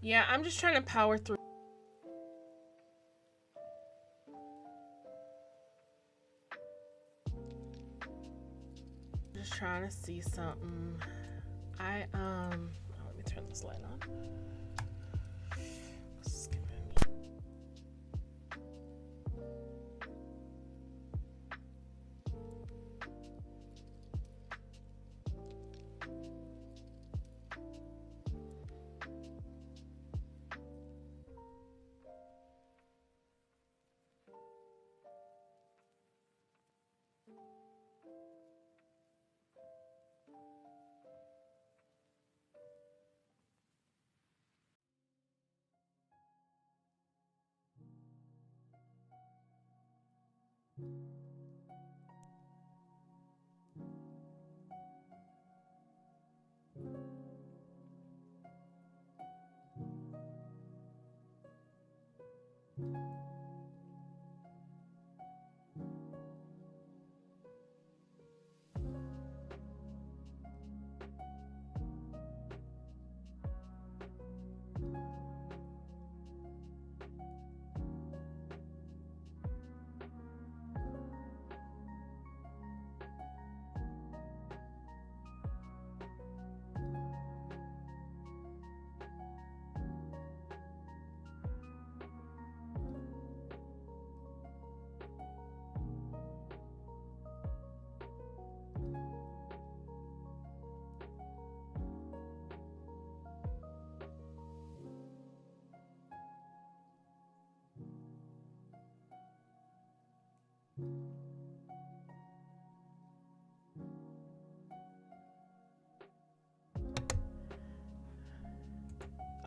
Yeah, I'm just trying to power through. Just trying to see something. Let me turn this light on.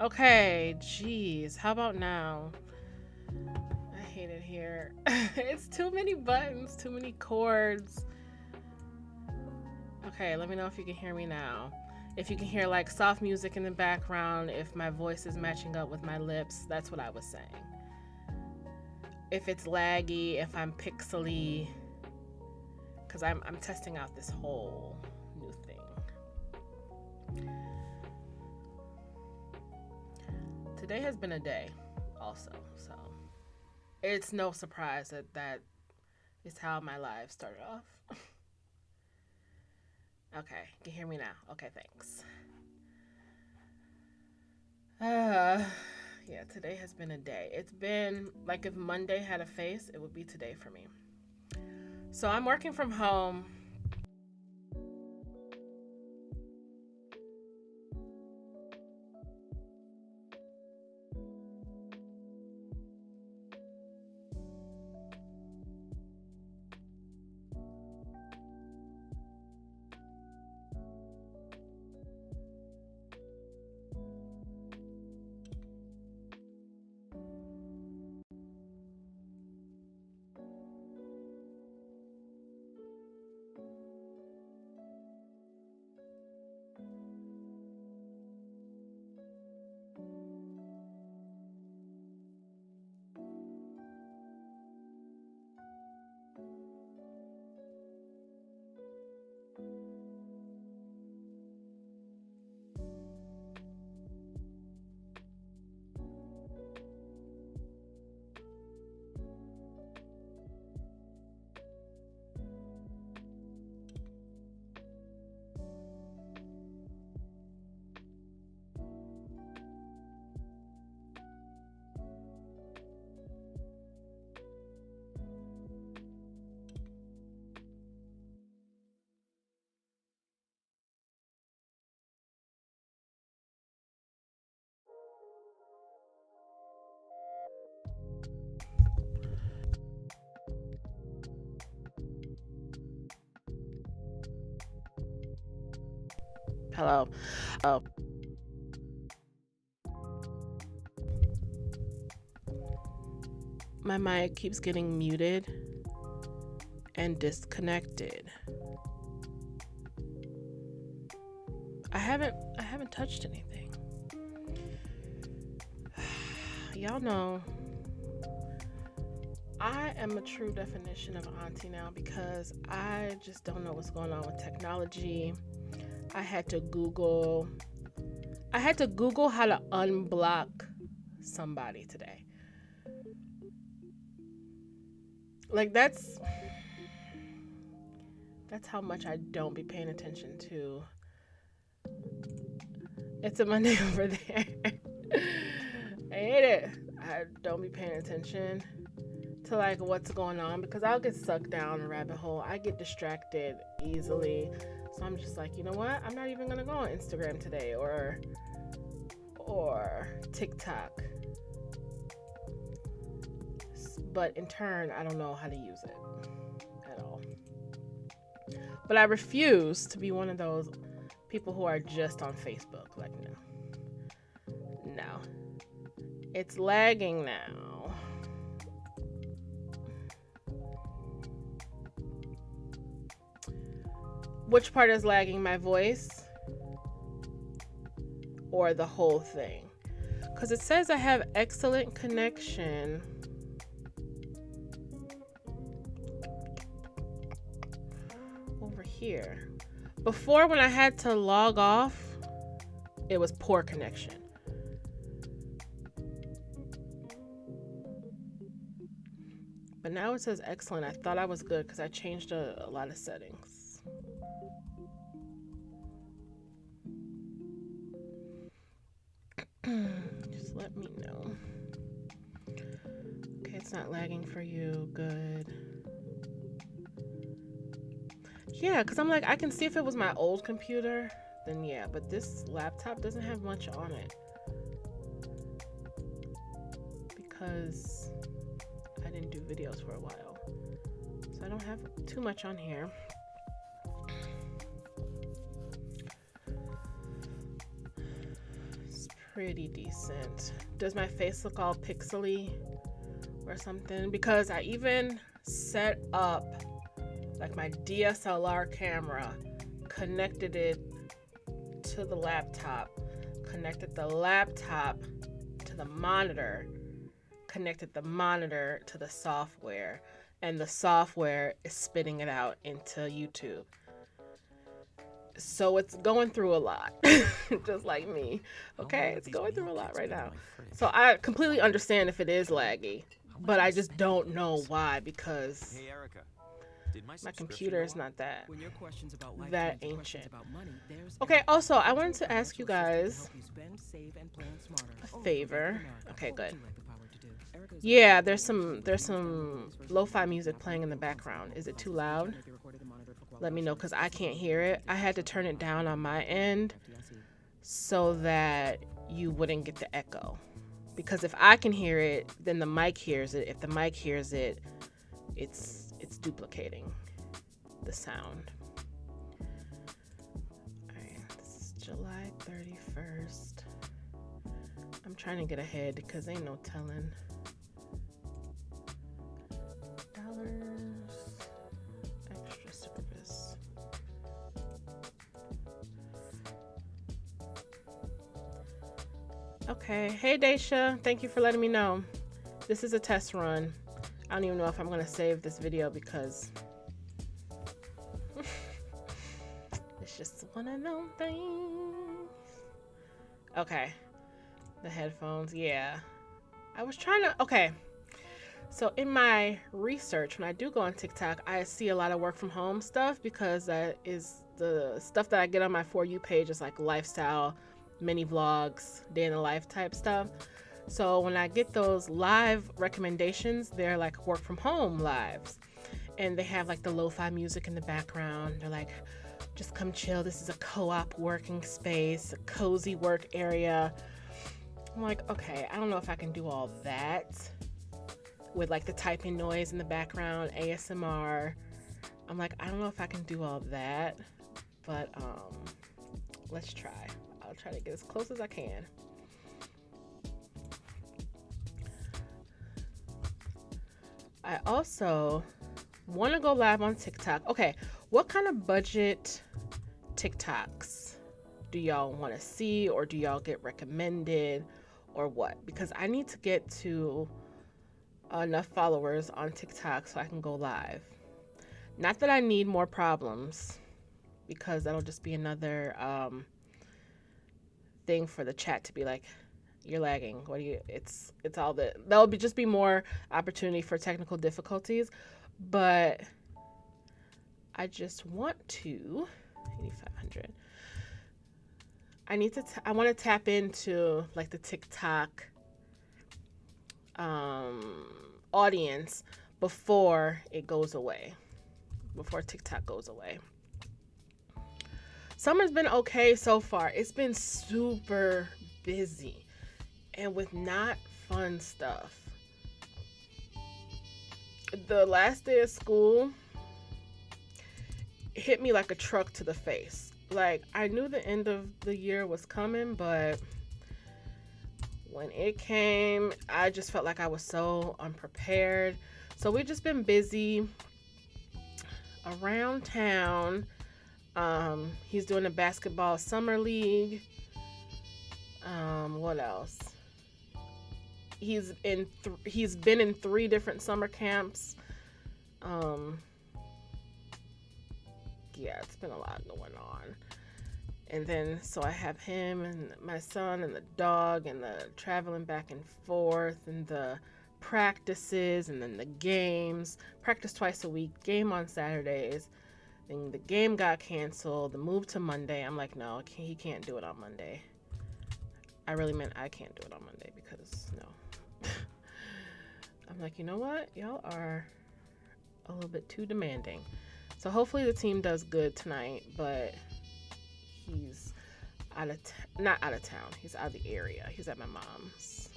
Okay, jeez. How about now? I hate it here. It's too many buttons, too many chords. Okay, let me know if you can hear me now. If you can hear like soft music in the background, if my voice is matching up with my lips, that's what I was saying. If it's laggy, if I'm pixely, because I'm testing out this whole new thing. Today has been a day also, so it's no surprise that is how my life started off. Okay, you can hear me now. Okay, thanks. Yeah, today has been a day. It's been like if Monday had a face, it would be today for me. So I'm working from home. Hello. Oh. My mic keeps getting muted and disconnected. I haven't touched anything. Y'all know I am a true definition of auntie now because I just don't know what's going on with technology. I had to Google. I had to Google how to unblock somebody today. Like, that's how much I don't be paying attention to. It's a Monday over there. I hate it. I don't be paying attention to like what's going on because I'll get sucked down a rabbit hole. I get distracted easily. So I'm just like, you know what? I'm not even gonna go on Instagram today or TikTok. But in turn, I don't know how to use it at all. But I refuse to be one of those people who are just on Facebook. Like, no. It's lagging now. Which part is lagging? My voice or the whole thing? Because it says I have excellent connection. Over here. Before, when I had to log off, it was poor connection. But now it says excellent. I thought I was good because I changed a lot of settings. Just let me know. Okay, it's not lagging for you. Good. Yeah, because I'm like, I can see if it was my old computer, then yeah, but this laptop doesn't have much on it. Because I didn't do videos for a while. So I don't have too much on here. It's pretty decent. Does my face look all pixely or something? Because I even set up like my DSLR camera, connected it to the laptop, connected the laptop to the monitor, connected the monitor to the software, and the software is spitting it out into YouTube. So it's going through a lot, just like me. Okay, it's going through a lot right now. So I completely understand if it is laggy, but I just don't know why, because my computer is not that ancient. Okay, also, I wanted to ask you guys a favor. Okay, good. Yeah, there's some lo-fi music playing in the background. Is it too loud? Let me know, because I can't hear it. I had to turn it down on my end so that you wouldn't get the echo. Because if I can hear it, then the mic hears it. If the mic hears it, it's duplicating the sound. Alright, this is July 31st. I'm trying to get ahead because ain't no telling. $, extra service. Okay, hey Daisha, thank you for letting me know. This is a test run. I don't even know if I'm gonna save this video because it's just one of them things. Okay, the headphones, yeah. I was trying to, okay. So in my research, when I do go on TikTok, I see a lot of work from home stuff because that is the stuff that I get on my For You page is like lifestyle, mini vlogs, day in the life type stuff. So when I get those live recommendations, they're like work from home lives. And they have like the lo-fi music in the background. They're like, just come chill. This is a co-op working space, a cozy work area. I'm like, okay, I don't know if I can do all that with like the typing noise in the background, ASMR. I'm like, I don't know if I can do all that, but let's try. I'll try to get as close as I can. I also want to go live on TikTok. Okay, what kind of budget TikToks do y'all want to see, or do y'all get recommended, or what? Because I need to get to enough followers on TikTok so I can go live. Not that I need more problems, because that'll just be another thing for the chat to be like, you're lagging. What do you? It's all that. There'll be just be more opportunity for technical difficulties, but I just want to 8,500. I want to tap into like the TikTok audience before it goes away. Before TikTok goes away. Summer's been okay so far. It's been super busy and with not fun stuff. The last day of school hit me like a truck to the face. Like, I knew the end of the year was coming, but when it came, I just felt like I was so unprepared. So we've just been busy around town. He's doing a basketball summer league. What else? He's been in 3 different summer camps. Yeah, it's been a lot going on. And then, so I have him and my son and the dog and the traveling back and forth and the practices and then the games. Practice twice a week, game on Saturdays. Then the game got canceled, the move to Monday. I'm like, no, he can't do it on Monday. I really meant I can't do it on Monday because, no. I'm like, you know what? Y'all are a little bit too demanding. So hopefully the team does good tonight, but he's not out of town. He's out of the area. He's at my mom's.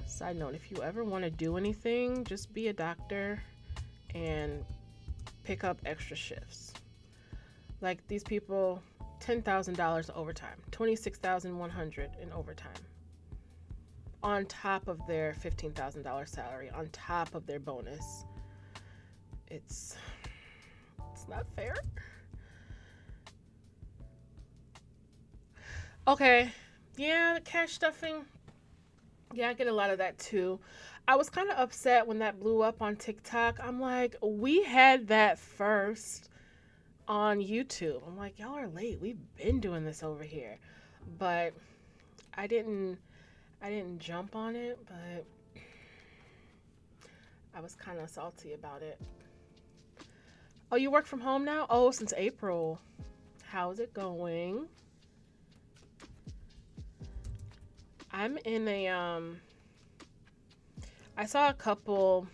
Side note, if you ever want to do anything, just be a doctor and pick up extra shifts. Like these people, $10,000 overtime, $26,100 in overtime. On top of their $15,000 salary, on top of their bonus. It's not fair. Okay, yeah, the cash stuffing. Yeah, I get a lot of that too. I was kind of upset when that blew up on TikTok. I'm like, we had that first on YouTube. I'm like, y'all are late. We've been doing this over here. But I didn't jump on it, but I was kind of salty about it. Oh, you work from home now? Oh, since April. How's it going? I'm in a I saw a couple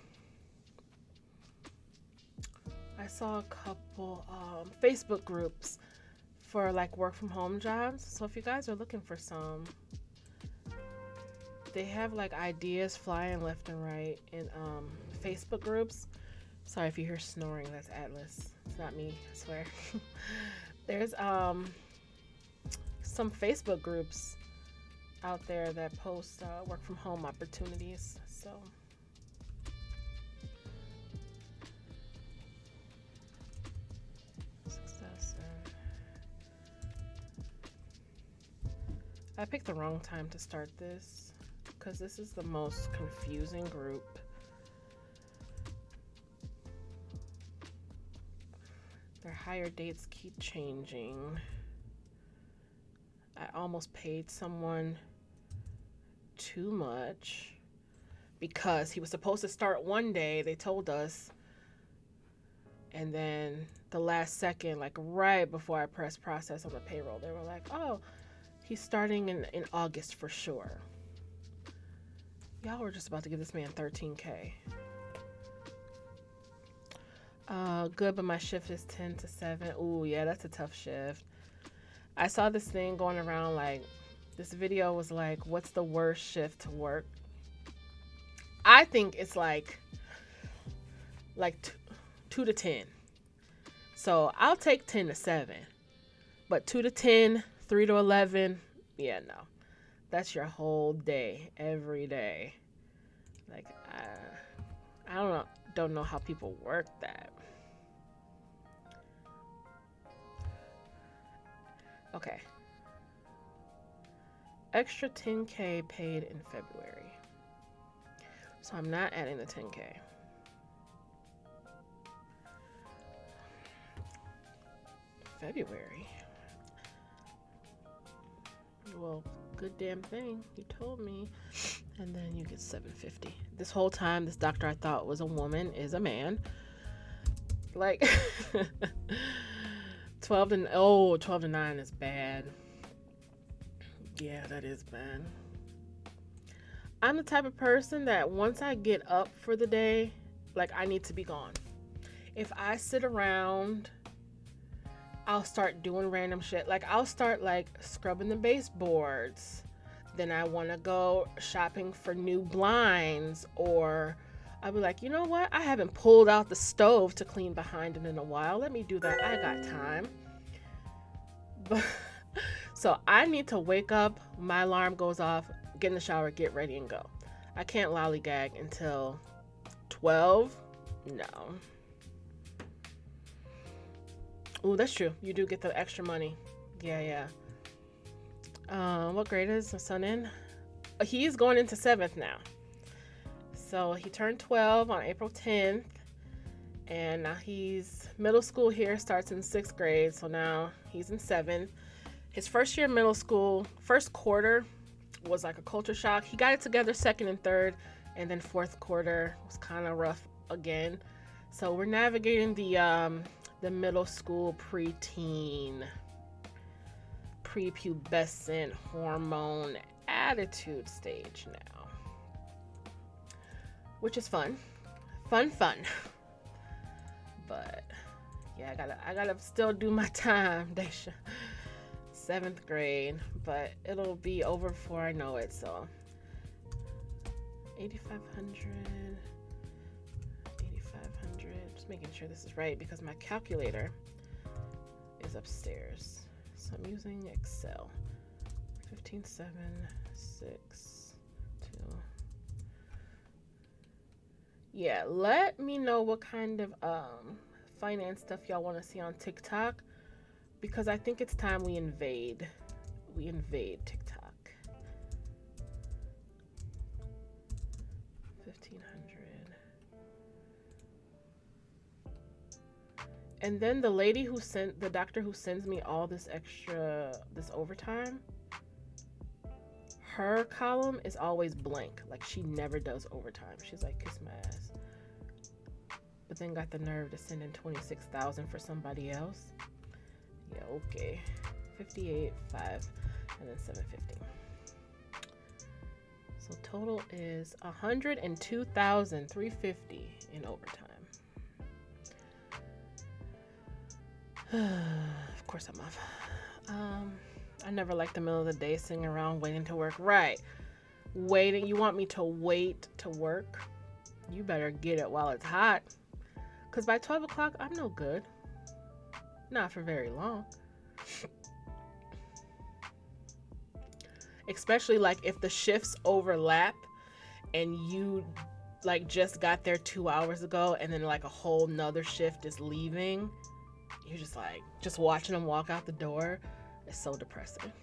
Facebook groups for like work from home jobs. So if you guys are looking for some, they have like ideas flying left and right in Facebook groups. Sorry if you hear snoring, that's Atlas. It's not me, I swear. There's some Facebook groups out there that post work from home opportunities. So success. I picked the wrong time to start this because this is the most confusing group. Their hire dates keep changing. I almost paid someone too much because he was supposed to start one day, they told us, and then the last second, like right before I pressed process on the payroll, they were like, oh, he's starting in August for sure. Y'all were just about to give this man $13K. Good, but my shift is 10 to 7. Ooh, yeah, that's a tough shift. I saw this thing going around, like, this video was like, what's the worst shift to work? I think it's like 2 to 10. So I'll take 10 to 7. But 2 to 10, 3 to 11, yeah, no. That's your whole day, every day. Like, I don't know how people work that. Okay. Extra 10K paid in February. So I'm not adding the 10K. February. Well, good damn thing. You told me. And then you get $750. This whole time, this doctor I thought was a woman is a man. Like, 12 to 9 is bad. Yeah, that is bad. I'm the type of person that once I get up for the day, like, I need to be gone. If I sit around, I'll start doing random shit. Like, I'll start, like, scrubbing the baseboards. Then I want to go shopping for new blinds. Or I'll be like, you know what? I haven't pulled out the stove to clean behind it in a while. Let me do that. I got time. But, so I need to wake up. My alarm goes off. Get in the shower. Get ready and go. I can't lollygag until 12. No. Oh, that's true. You do get the extra money. Yeah. What grade is my son in? He's going into 7th now. So he turned 12 on April 10th. And now he's middle school here, starts in 6th grade. So now he's in 7th. His first year in middle school, first quarter was like a culture shock. He got it together 2nd and 3rd. And then 4th quarter was kind of rough again. So we're navigating the middle school preteen, prepubescent hormone attitude stage now, which is fun. But yeah, I gotta still do my time, Daisha. 7th grade, but it'll be over before I know it. So 8,500. Just making sure this is right because my calculator is upstairs. So I'm using Excel. 15, 7, 6, 2. Yeah, let me know what kind of finance stuff y'all want to see on TikTok, because I think it's time we invade TikTok. 1,500. And then the doctor who sends me all this overtime, her column is always blank. Like, she never does overtime. She's like, kiss my ass. But then got the nerve to send in $26,000 for somebody else. Yeah, okay. 58, 5, and then 750. So total is $102,350 in overtime. Of course I'm off. I never liked the middle of the day sitting around waiting to work. Right. Waiting. You want me to wait to work? You better get it while it's hot. Because by 12 o'clock, I'm no good. Not for very long. Especially like if the shifts overlap and you like just got there 2 hours ago and then like a whole nother shift is leaving. You're just like, just watching them walk out the door. It's so depressing.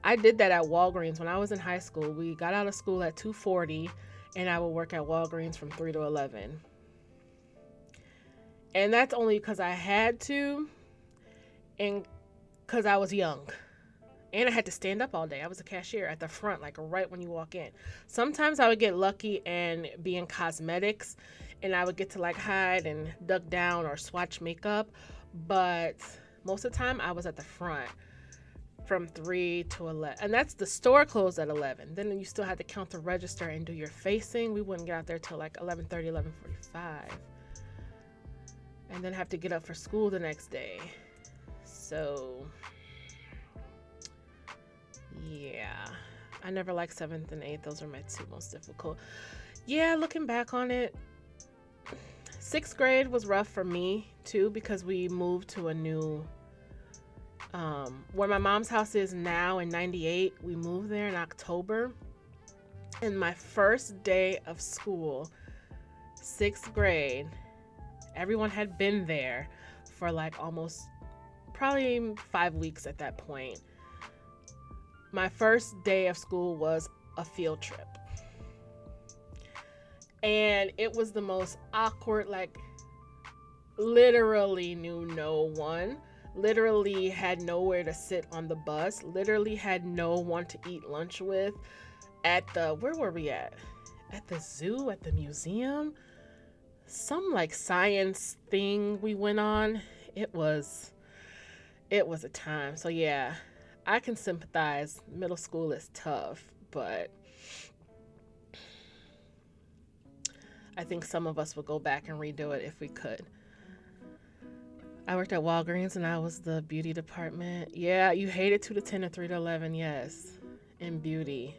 I did that at Walgreens when I was in high school. We got out of school at 2:40 and I would work at Walgreens from 3 to 11. And that's only because I had to and because I was young. And I had to stand up all day. I was a cashier at the front, like right when you walk in. Sometimes I would get lucky and be in cosmetics and I would get to like hide and duck down or swatch makeup. But most of the time I was at the front from 3 to 11. And that's the store closed at 11. Then you still had to count the register and do your facing. We wouldn't get out there till like 11:30, 11:45. And then have to get up for school the next day. So yeah, I never liked 7th and 8th. Those are my two most difficult. Yeah, looking back on it, 6th grade was rough for me too because we moved to a new, where my mom's house is now in 98. We moved there in October. And my first day of school, 6th grade, everyone had been there for like almost probably 5 weeks at that point. My first day of school was a field trip. And it was the most awkward, like literally knew no one. literally had nowhere to sit on the bus, literally had no one to eat lunch with at the, where were we at the zoo, at the museum, some like science thing we went on. It was a time. So yeah, I can sympathize. Middle school is tough, but I think some of us would go back and redo it if we could. I worked at Walgreens and I was the beauty department. Yeah, you hated 2 to 10 or 3 to 11, yes. In beauty.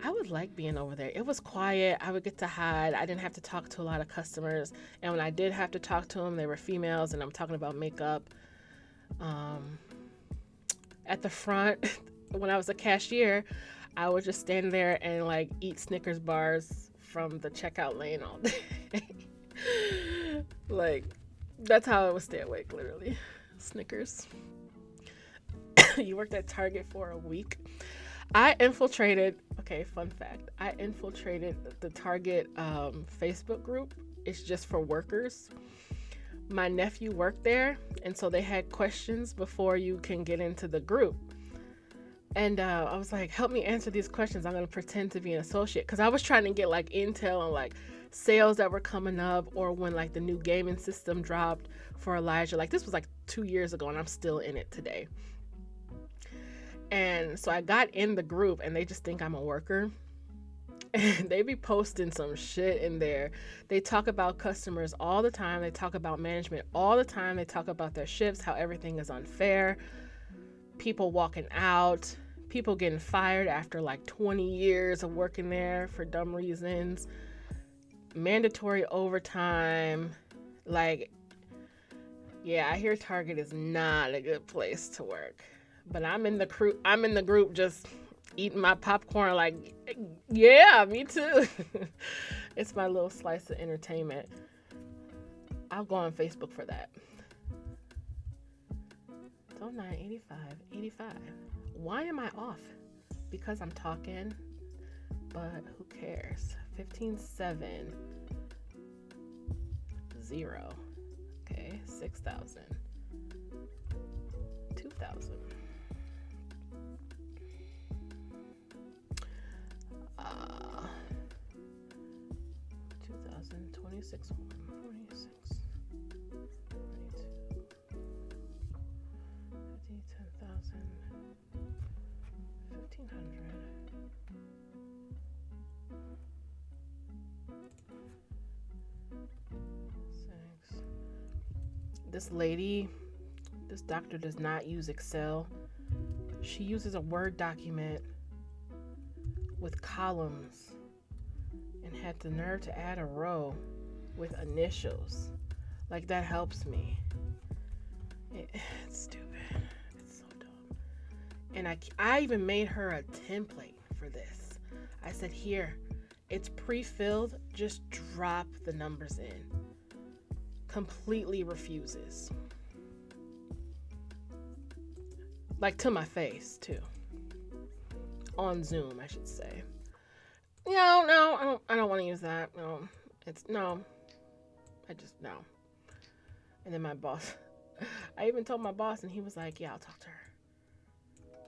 I would like being over there. It was quiet. I would get to hide. I didn't have to talk to a lot of customers. And when I did have to talk to them, they were females, and I'm talking about makeup. At the front, when I was a cashier, I would just stand there and like eat Snickers bars from the checkout lane all day. Like, that's how I would stay awake, literally. Snickers. You worked at Target for a week. Okay, fun fact. I infiltrated the Target Facebook group. It's just for workers. My nephew worked there, and so they had questions before you can get into the group. And I was like, help me answer these questions. I'm going to pretend to be an associate. Because I was trying to get like intel on like sales that were coming up, or when like the new gaming system dropped for Elijah. Like, this was like 2 years ago, and I'm still in it today. And so I got in the group, and they just think I'm a worker. And they be posting some shit in there. They talk about customers all the time. They talk about management all the time. They talk about their shifts, how everything is unfair. People walking out. People getting fired after like 20 years of working there for dumb reasons. Mandatory overtime. Like, yeah, I hear Target is not a good place to work. But I'm in the group just eating my popcorn like, yeah, me too. It's my little slice of entertainment. I'll go on Facebook for that. 85. Why am I off? Because I'm talking, but who cares? 15.7. 0. Okay, 6,000. 2,000. 26, 46, 22, 50, 10,000, 1,500. This lady, this doctor does not use Excel. She uses a Word document with columns and had the nerve to add a row with initials. Like, that helps me. It's stupid. It's so dumb. And I even made her a template for this. I said, here, it's pre-filled. Just drop the numbers in. Completely refuses. Like, to my face, too. On Zoom, I should say. No, I don't want to use that. No. No. And then my boss, I even told my boss, and he was like, yeah, I'll talk to her.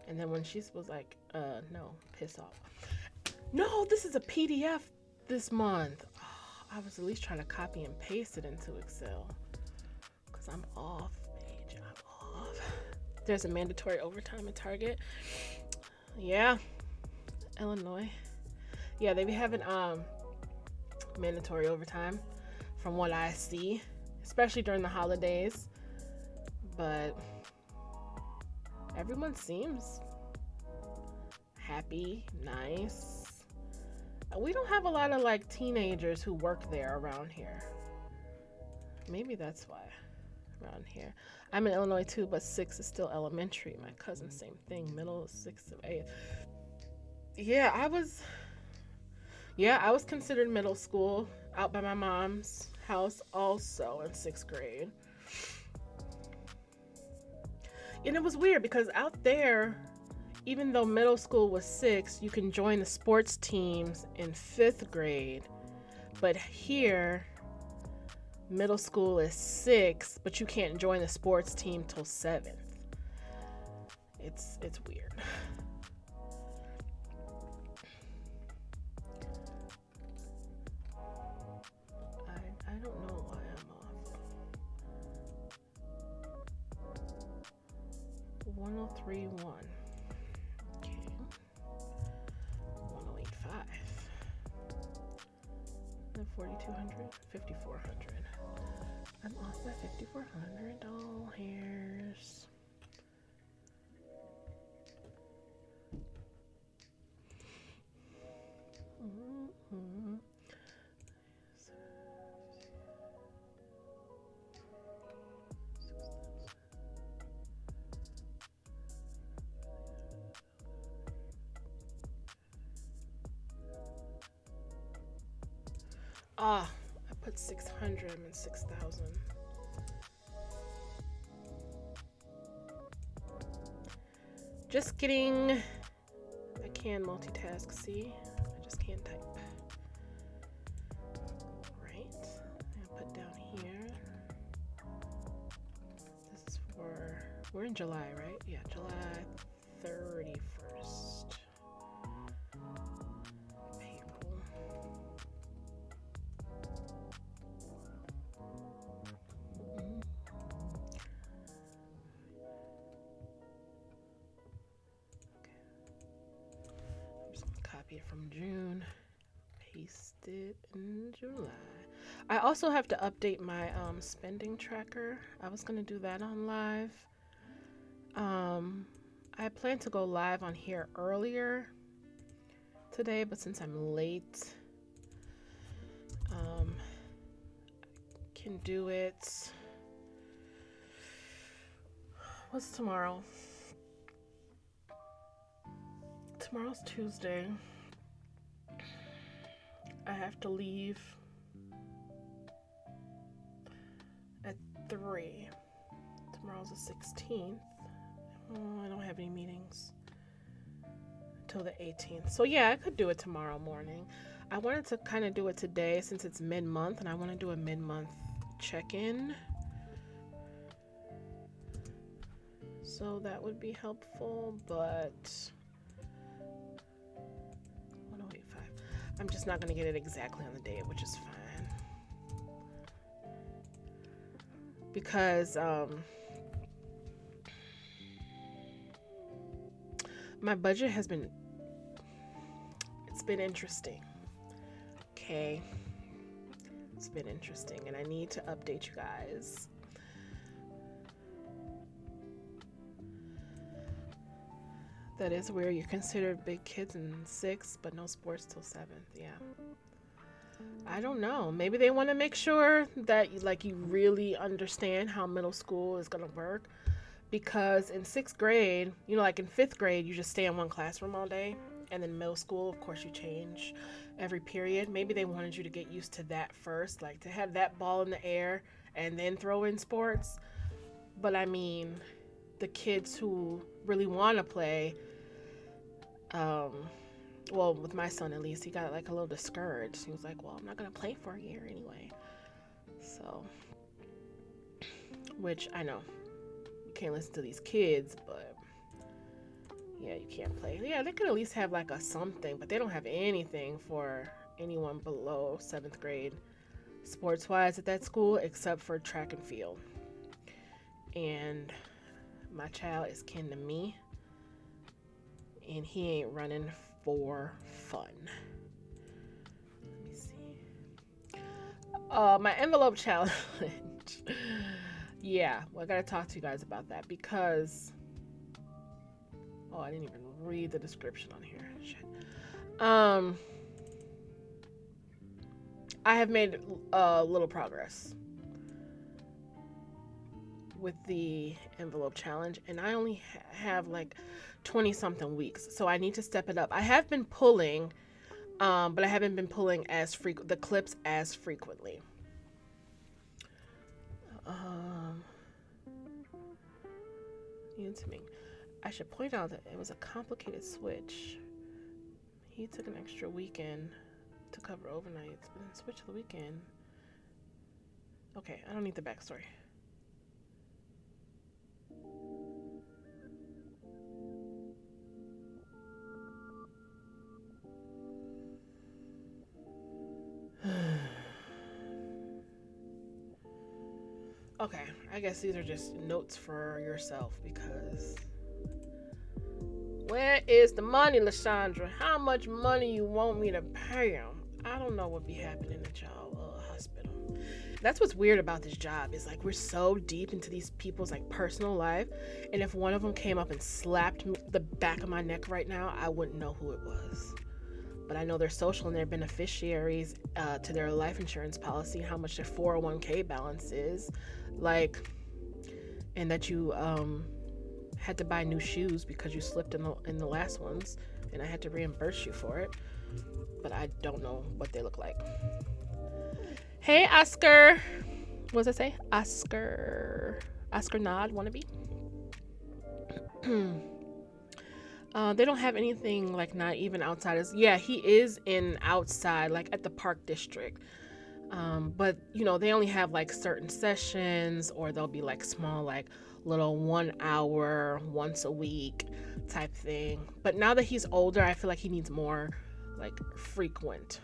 And then when she was like, no, piss off. No, this is a PDF this month. Oh, I was at least trying to copy and paste it into Excel. Because I'm off, page. I'm off. There's a mandatory overtime at Target. Yeah. Illinois. Yeah, they be having mandatory overtime from what I see, especially during the holidays. But everyone seems happy, nice. We don't have a lot of like teenagers who work there around here. Maybe that's why around here. I'm in Illinois too, but 6 is still elementary. My cousin, same thing, middle, 6th, 8th. Yeah, I was considered middle school out by my mom's house also in 6th grade. And it was weird because out there, even though middle school was 6, you can join the sports teams in 5th grade. But here, Middle school is 6th, but you can't join the sports team till 7th. It's weird. I don't know why I'm off. 1031. Okay. 1085. 4200, 5400. I'm off by $5,400. Mm-hmm. I put 600 and 6,000. Just kidding. I can multitask, see? I just can't type. Right. I put down here. This is for, we're in July, right? Yeah, July 31st. Payroll. Copy it from June, paste it in July. I also have to update my spending tracker. I was gonna do that on live. I plan to go live on here earlier today, but since I'm late, I can do it. What's tomorrow? Tomorrow's Tuesday. I have to leave at 3. Tomorrow's the 16th. Oh, I don't have any meetings until the 18th. So yeah, I could do it tomorrow morning. I wanted to kind of do it today since it's mid-month, and I want to do a mid-month check-in. So that would be helpful, but 1085. I'm just not going to get it exactly on the day, which is fine. Because my budget has been, it's been interesting. Okay. It's been interesting, and I need to update you guys. That is where you're considered big kids in 6th, but no sports till 7th. Yeah. I don't know. Maybe they want to make sure that you really understand how middle school is going to work. Because in 6th grade, like in 5th grade, you just stay in one classroom all day. And then middle school, of course, you change every period. Maybe they wanted you to get used to that first, like to have that ball in the air and then throw in sports. But I mean, the kids who really want to play, well, with my son at least, he got like a little discouraged. He was like, well, I'm not going to play for a year anyway. So, which I know, you can't listen to these kids, but yeah, you can't play. Yeah, they could at least have like a something, but they don't have anything for anyone below 7th grade sports-wise at that school, except for track and field. And my child is kin to me, and he ain't running for fun. Let me see. My envelope challenge. Yeah, well, I gotta talk to you guys about that because, oh, I didn't even read the description on here. Shit. I have made little progress with the envelope challenge, and I only have like 20 something weeks, so I need to step it up. I have been pulling, but I haven't been pulling the clips as frequently. I should point out that it was a complicated switch. He took an extra weekend to cover overnights, but then switched the weekend. Okay, I don't need the backstory. Okay, I guess these are just notes for yourself because where is the money, Lysandra? How much money you want me to pay them? I don't know what be happening at y'all hospital. That's what's weird about this job is like we're so deep into these people's like personal life, and if one of them came up and slapped the back of my neck right now, I wouldn't know who it was. But I know they're social and they're beneficiaries to their life insurance policy, how much their 401k balance is, like, and that you had to buy new shoes because you slipped in the last ones, and I had to reimburse you for it. But I don't know what they look like. Hey, Oscar. What does it say? Oscar Nod wannabe. They don't have anything like not even outside. Yeah, he is in outside, like at the park district. But you know, they only have like certain sessions, or they'll be like small, like little 1 hour once a week type thing. But now that he's older, I feel like he needs more like frequent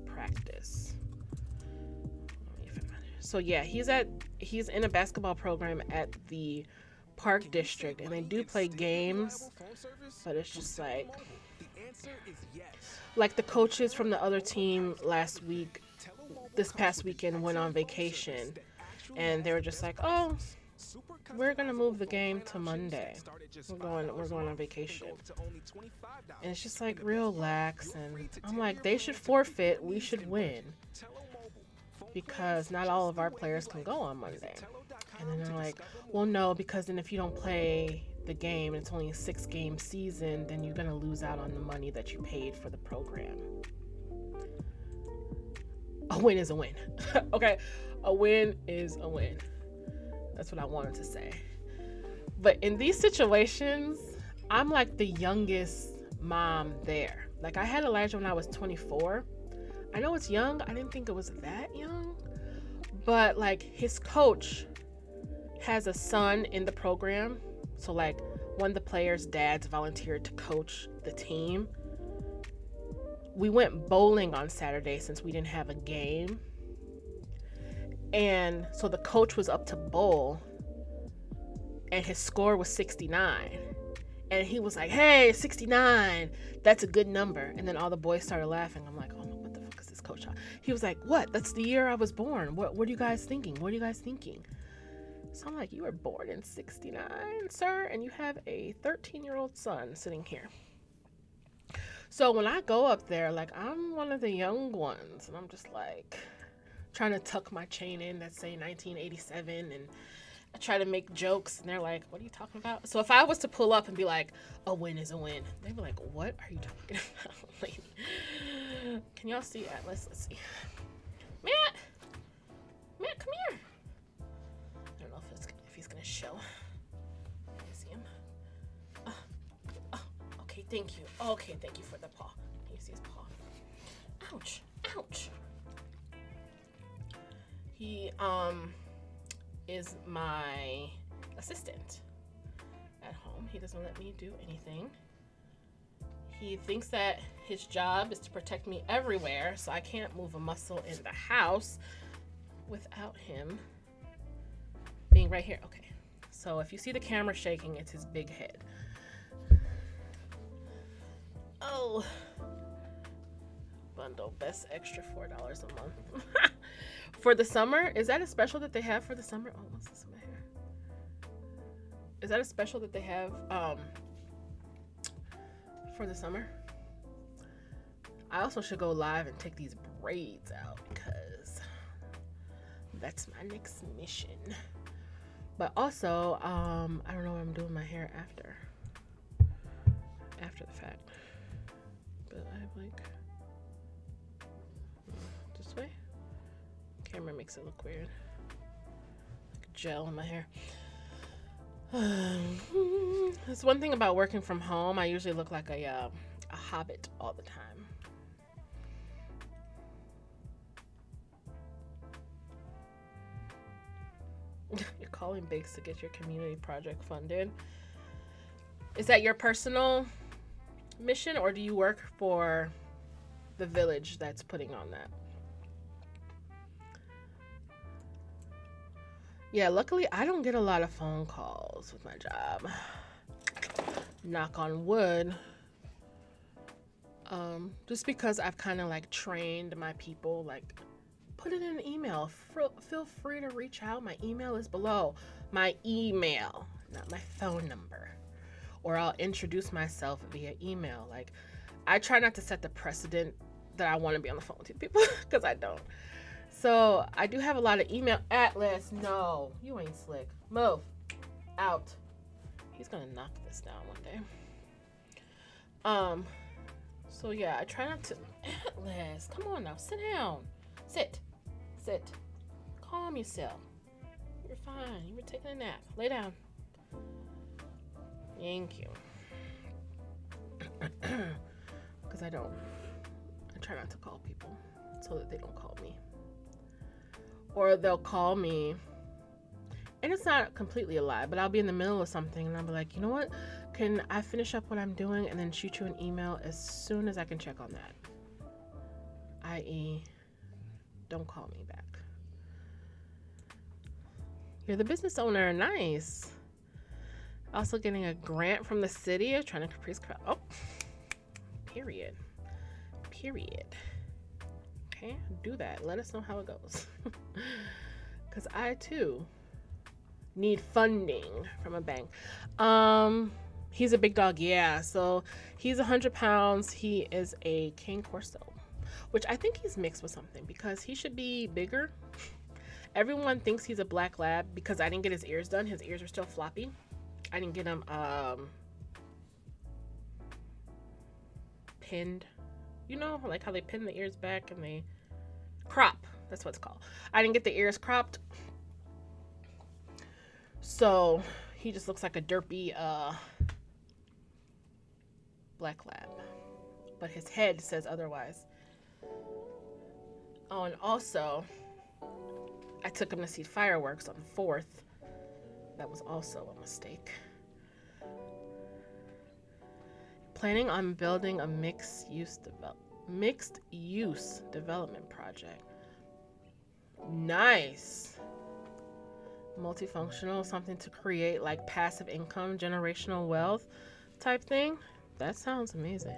practice. So yeah, he's in a basketball program at the park district, and they do play games, but it's just like the coaches from the other team this past weekend went on vacation, and they were just like, oh, we're gonna move the game to Monday. We're going on vacation. And it's just like real lax, and I'm like, they should forfeit, we should win. Because not all of our players can go on Monday. And then they're like, well, no, because then if you don't play the game, and it's only a 6-game season, then you're gonna lose out on the money that you paid for the program. A win is a win. Okay, a win is a win. That's what I wanted to say. But in these situations, I'm like the youngest mom there. Like, I had Elijah when I was 24. I know it's young. I didn't think it was that young. But like, his coach has a son in the program. So like, one of the players' dads volunteered to coach the team. We went bowling on Saturday since we didn't have a game. And so the coach was up to bowl, and his score was 69. And he was like, hey, 69, that's a good number. And then all the boys started laughing. I'm like, oh, what the fuck is this coach? He was like, what? That's the year I was born. What are you guys thinking? What are you guys thinking? So I'm like, you were born in 69, sir, and you have a 13-year-old son sitting here. So when I go up there, like, I'm one of the young ones, and I'm just like trying to tuck my chain in that say 1987, and I try to make jokes, and they're like, what are you talking about? So if I was to pull up and be like, a win is a win, they'd be like, what are you talking about, lady? Can y'all see Atlas? Let's see. Matt, come here. I don't know if he's gonna show. Can you see him? Okay, thank you. Okay, thank you for the paw. Can you see his paw? Ouch, ouch. He is my assistant at home. He doesn't let me do anything. He thinks that his job is to protect me everywhere, so I can't move a muscle in the house without him being right here. Okay, so if you see the camera shaking, it's his big head. Oh, bundle best extra $4 a month. For the summer? Is that a special that they have for the summer? Oh, what's this in my hair? Is that a special that they have for the summer? I also should go live and take these braids out because that's my next mission. But also, I don't know what I'm doing my hair after the fact. But I have like this way. Camera makes it look weird. Like gel in my hair. That's one thing about working from home. I usually look like a hobbit all the time. You're calling Bakes to get your community project funded. Is that your personal mission, or do you work for the village that's putting on that? Yeah, luckily I don't get a lot of phone calls with my job. Knock on wood. Just because I've kind of like trained my people, like, put it in an email. Feel free to reach out. My email is below. My email, not my phone number. Or I'll introduce myself via email. Like, I try not to set the precedent that I want to be on the phone with people, because I don't. So I do have a lot of email. Atlas, no, you ain't slick. Move out. He's gonna knock this down one day. So yeah, I try not to. Atlas, come on now, sit down. Sit. Calm yourself. You're fine. You were taking a nap. Lay down. Thank you. Because I try not to call people so that they don't call me. Or they'll call me, and it's not completely a lie, but I'll be in the middle of something and I'll be like, you know what? Can I finish up what I'm doing and then shoot you an email as soon as I can check on that? I.e., don't call me back. You're the business owner. Nice. Also getting a grant from the city. Trying to increase. Oh, period. Okay, do that. Let us know how it goes. Because I too need funding from a bank. He's a big dog. Yeah. So he's 100 pounds. He is a Cane Corso, which I think he's mixed with something, because he should be bigger. Everyone thinks he's a black lab because I didn't get his ears done. His ears are still floppy. I didn't get him pinned. You know, like how they pin the ears back and they crop. That's what it's called. I didn't get the ears cropped. So he just looks like a derpy black lab. But his head says otherwise. Oh, and also, I took him to see fireworks on the 4th. That was also a mistake. Planning on building a mixed use development project. Nice. Multifunctional, something to create like passive income, generational wealth type thing. That sounds amazing.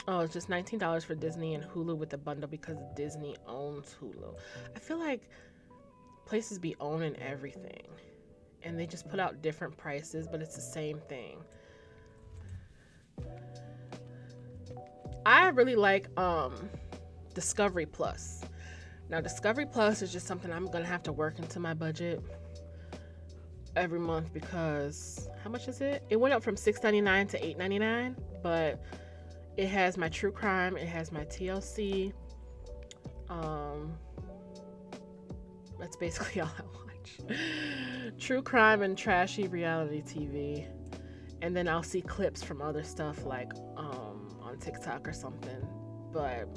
Oh, it's just $19 for Disney and Hulu with the bundle because Disney owns Hulu. I feel like places be owning everything, and they just put out different prices, but it's the same thing. I really like Discovery Plus. Now, Discovery Plus is just something I'm gonna have to work into my budget every month, because how much is it? It went up from $6.99 to $8.99, but it has my true crime, it has my TLC. That's basically all I watch. True crime and trashy reality TV. And then I'll see clips from other stuff like on TikTok or something. But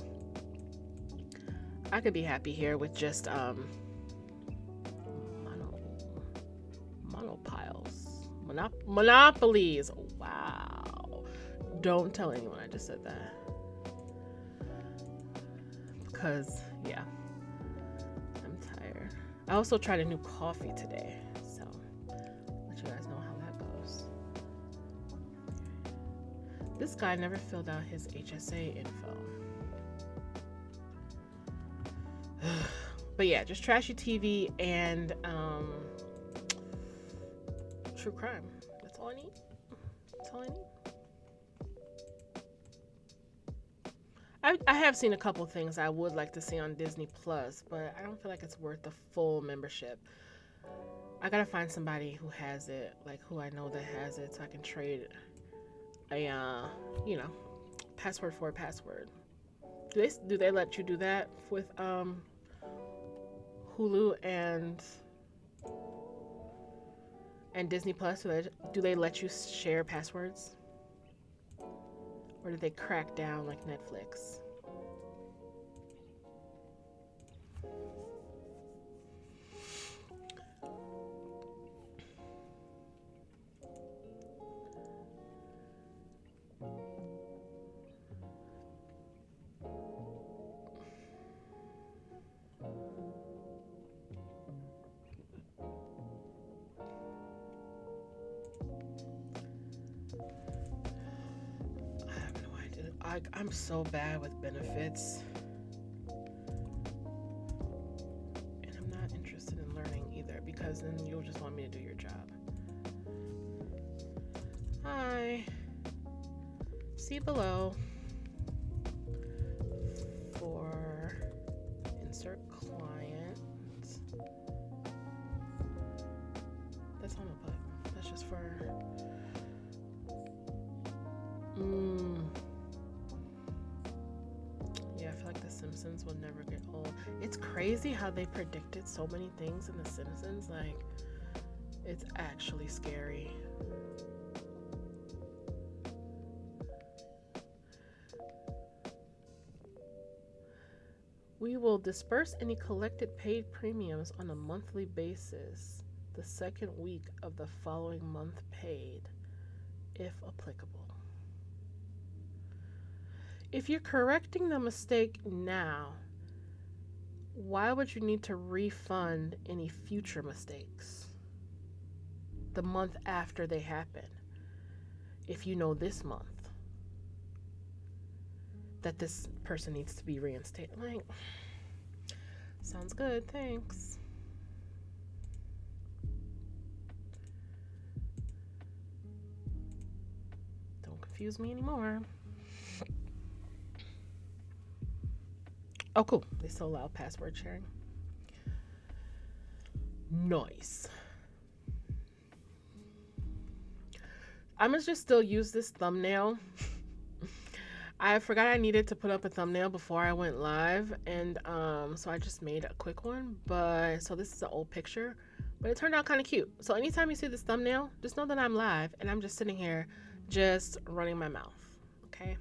I could be happy here with just monopolies. Wow. Don't tell anyone I just said that. Because, yeah, I'm tired. I also tried a new coffee today, so let you guys know how that goes. This guy never filled out his HSA info. But yeah, just trashy TV and true crime. That's all I need. That's all I need. I have seen a couple things I would like to see on Disney Plus, but I don't feel like it's worth the full membership. I gotta find somebody who has it, like who I know that has it, so I can trade a, password for a password. Do they let you do that with Hulu and Disney Plus? Do they let you share passwords? Or did they crack down like Netflix? I'm so bad with benefits. And I'm not interested in learning either, because then you'll just want me to do your job. Hi. See below for insert client. That's on the butt. That's just for yeah, I feel like The Simpsons will never get old. It's crazy how they predicted so many things in The Simpsons. Like, it's actually scary. We will disperse any collected paid premiums on a monthly basis the second week of the following month paid, if applicable. If you're correcting the mistake now, why would you need to refund any future mistakes the month after they happen if you know this month that this person needs to be reinstated? Like, sounds good, thanks. Don't confuse me anymore. Oh, cool. They still allow password sharing. Nice. I'm gonna just still use this thumbnail. I forgot I needed to put up a thumbnail before I went live, and so I just made a quick one. But so this is an old picture, but it turned out kind of cute. So anytime you see this thumbnail, just know that I'm live and I'm just sitting here just running my mouth. Okay,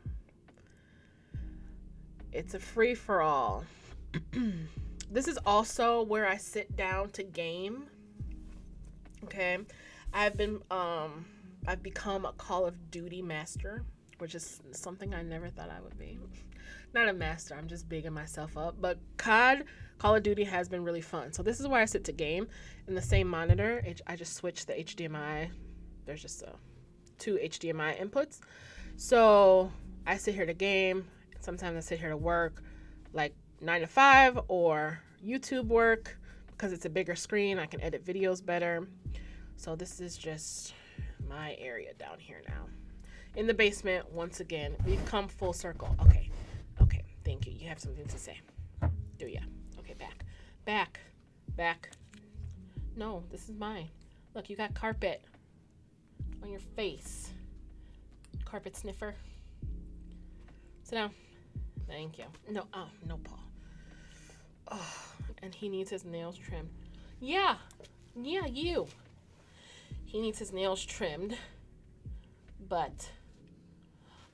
it's a free for all. This is also where I sit down to game. Okay, I've become a Call of Duty master, which is something I never thought I would be. Not a master, I'm just bigging myself up. But Call of Duty has been really fun. So this is where I sit to game in the same monitor. I just switched the HDMI. There's just two HDMI inputs. So I sit here to game. Sometimes I sit here to work, like 9 to 5 or YouTube work, because it's a bigger screen. I can edit videos better. So this is just my area down here now. In the basement, once again, we've come full circle. Okay, thank you. You have something to say, do ya? Okay, back. No, this is mine. Look, you got carpet on your face. Carpet sniffer. Sit down. Thank you. No, no, Paul. Oh, and he needs his nails trimmed. Yeah, you. He needs his nails trimmed, but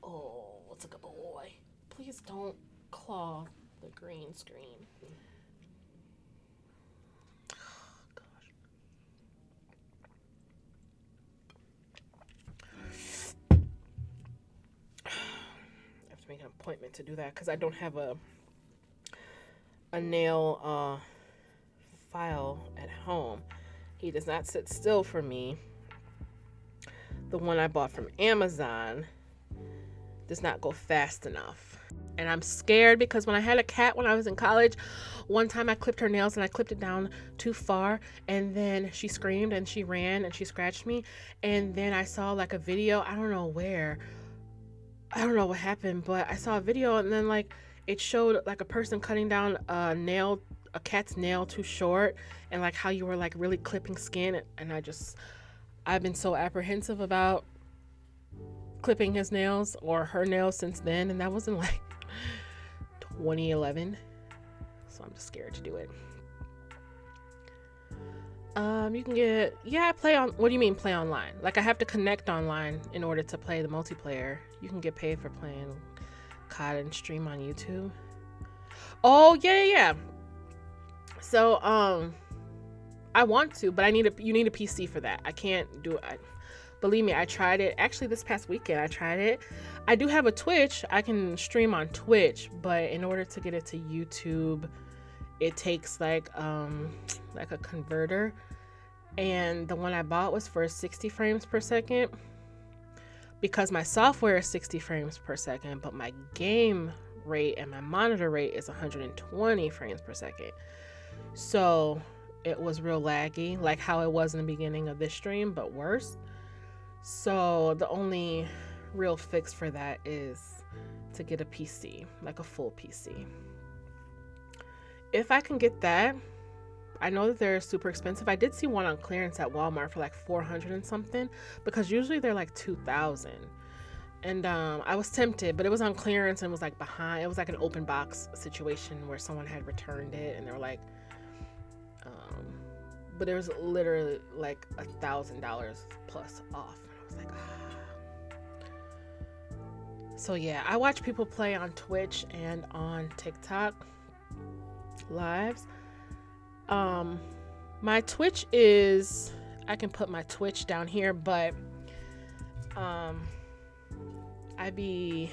oh, what's a good boy? Please don't claw the green screen. Oh, gosh. I have to make an appointment to do that because I don't have a nail file at home. He does not sit still for me. The one I bought from Amazon does not go fast enough. And I'm scared because when I had a cat when I was in college, one time I clipped her nails and I clipped it down too far, and then she screamed and she ran and she scratched me. And then I saw like a video, I don't know where, I don't know what happened, but I saw a video and then like it showed like a person cutting down a cat's nail too short, and like how you were like really clipping skin. And I've been so apprehensive about clipping his nails or her nails since then, and that was in like 2011, so I'm just scared to do it. You can get, what do you mean play online? Like I have to connect online in order to play the multiplayer. You can get paid for playing COD and stream on YouTube. Oh yeah. So I want to, but you need a PC for that. I can't do it. Believe me, I tried it. Actually, this past weekend, I tried it. I do have a Twitch. I can stream on Twitch, but in order to get it to YouTube, it takes like a converter. And the one I bought was for 60 frames per second because my software is 60 frames per second, but my game rate and my monitor rate is 120 frames per second. So it was real laggy, like how it was in the beginning of this stream, but worse. So the only real fix for that is to get a PC, like a full PC. If I can get that, I know that they're super expensive. I did see one on clearance at Walmart for like $400 and something, because usually they're like $2,000. And I was tempted, but it was on clearance and was like behind. It was like an open box situation where someone had returned it, and they were like, but it was literally like $1,000 plus off. I was like, ah. So yeah, I watch people play on Twitch and on TikTok lives. My Twitch is, I can put my Twitch down here, but I be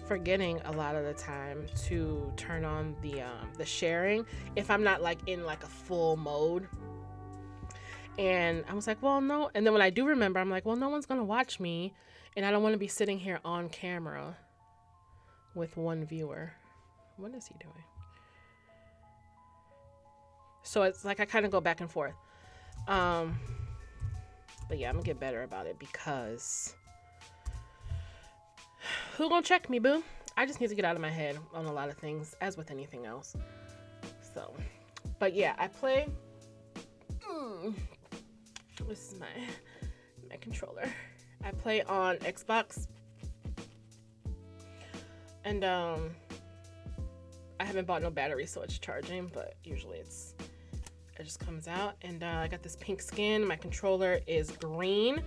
forgetting a lot of the time to turn on the sharing if I'm not like in like a full mode. And I was like, well, no. And then when I do remember, I'm like, well, no one's gonna watch me, and I don't want to be sitting here on camera with one viewer. What is he doing? So it's like I kind of go back and forth. But yeah, I'm gonna get better about it, because who gonna check me, boo? I just need to get out of my head on a lot of things, as with anything else. So, but yeah, I play. This is my controller. I play on Xbox, and I haven't bought no battery, so it's charging. But usually it just comes out, and I got this pink skin. My controller is green.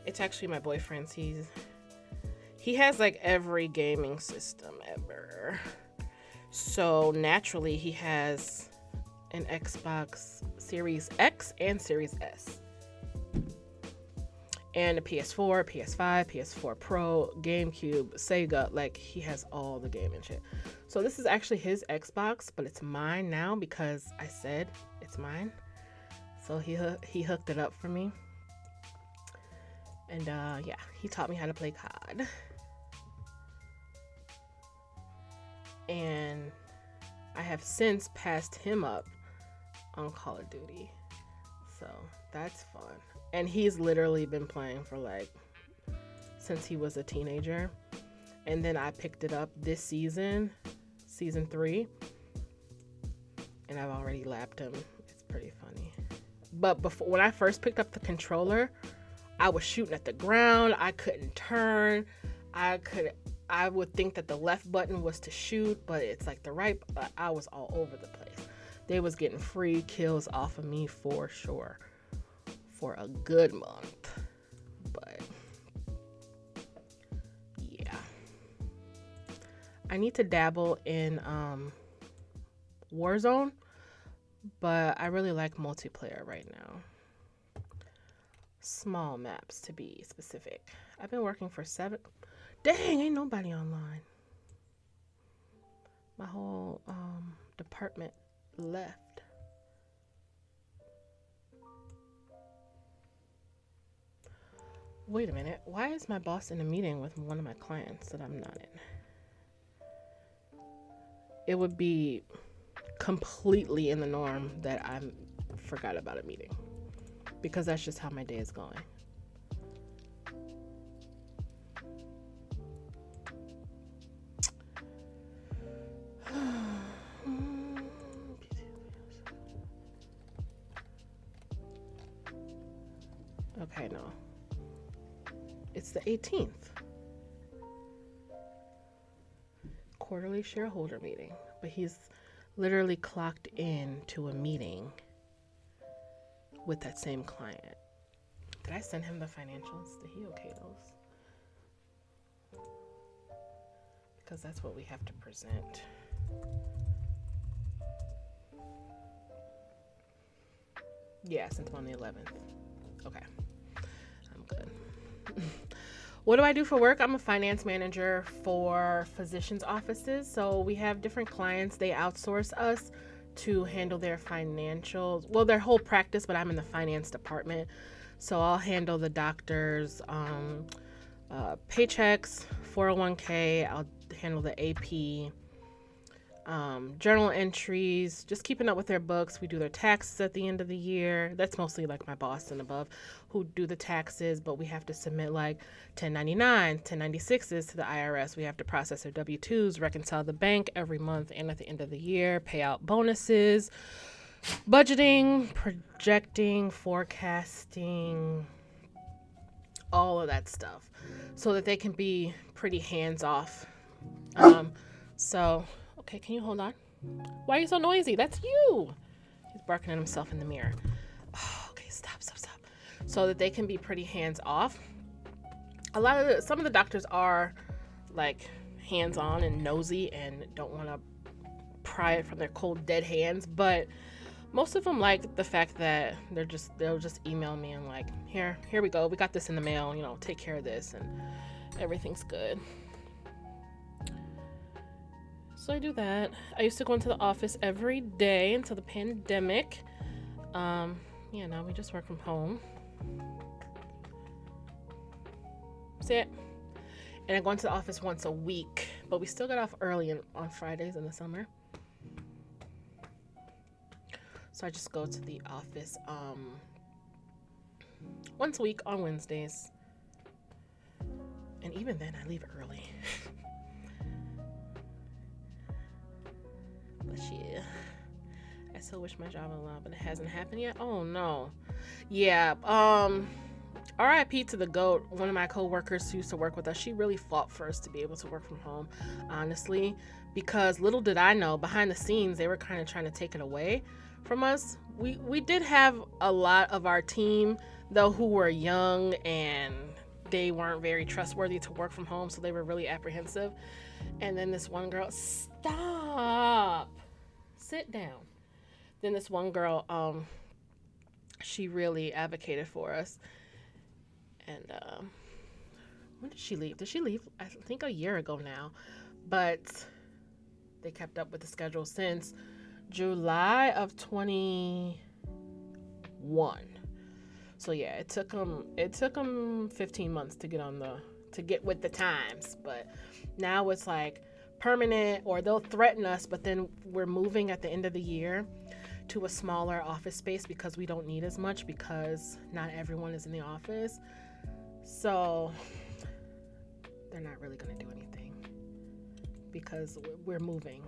It's actually my boyfriend's. He has like every gaming system ever. So naturally he has an Xbox Series X and Series S. And a PS4, PS5, PS4 Pro, GameCube, Sega. Like, he has all the gaming shit. So this is actually his Xbox, but it's mine now because I said it's mine. So he hooked it up for me. And yeah, he taught me how to play COD. And I have since passed him up on Call of Duty. So that's fun. And he's literally been playing for like since he was a teenager. And then I picked it up this season 3. And I've already lapped him. It's pretty funny. But before, when I first picked up the controller, I was shooting at the ground. I couldn't turn. I would think that the left button was to shoot, but it's like the right. I was all over the place. They was getting free kills off of me for sure, for a good month. But yeah, I need to dabble in Warzone, but I really like multiplayer right now. Small maps, to be specific. I've been working for 7. Dang, ain't nobody online. My whole department left. Wait a minute. Why is my boss in a meeting with one of my clients that I'm not in? It would be completely in the norm that I forgot about a meeting, because that's just how my day is going. Okay, no. It's the 18th. Quarterly shareholder meeting. But he's literally clocked in to a meeting with that same client. Did I send him the financials? Did he okay those? Because that's what we have to present. Yeah, sent them on the 11th. Okay, I'm good. What do I do for work? I'm a finance manager for physicians' offices. So we have different clients. They outsource us to handle their financials, well, their whole practice, but I'm in the finance department. So I'll handle the doctors' paychecks, 401k. I'll handle the AP, journal entries, just keeping up with their books. We do their taxes at the end of the year. That's mostly like my boss and above who do the taxes, but we have to submit like 1099, 1096s to the IRS. We have to process their W-2s, reconcile the bank every month and at the end of the year, pay out bonuses, budgeting, projecting, forecasting, all of that stuff so that they can be pretty hands off. So, okay, can you hold on? Why are you so noisy? That's you. He's barking at himself in the mirror. Oh, okay, stop. So that they can be pretty hands off. Some of the doctors are like hands on and nosy and don't want to pry it from their cold dead hands, but most of them like the fact that they'll just email me and like, here we go, we got this in the mail, take care of this, and everything's good. So I do that. I used to go into the office every day until the pandemic. Now we just work from home. That's it. And I go into the office once a week, but we still get off early on Fridays in the summer. So I just go to the office once a week on Wednesdays. And even then, I leave early. But yeah, I still wish my job allowed, but it hasn't happened yet. Oh no. Yeah. RIP to the GOAT. One of my co-workers who used to work with us, she really fought for us to be able to work from home, honestly, because little did I know, behind the scenes, they were kind of trying to take it away from us. We did have a lot of our team, though, who were young and they weren't very trustworthy to work from home, so they were really apprehensive. And then this one girl, stop, sit down. Then this one girl, she really advocated for us. And when did she leave? Did she leave? I think a year ago now. But they kept up with the schedule since July of 21. So yeah, it took them 15 months to get with the times. But now it's like permanent, or they'll threaten us, but then we're moving at the end of the year to a smaller office space because we don't need as much, because not everyone is in the office. So they're not really going to do anything because we're moving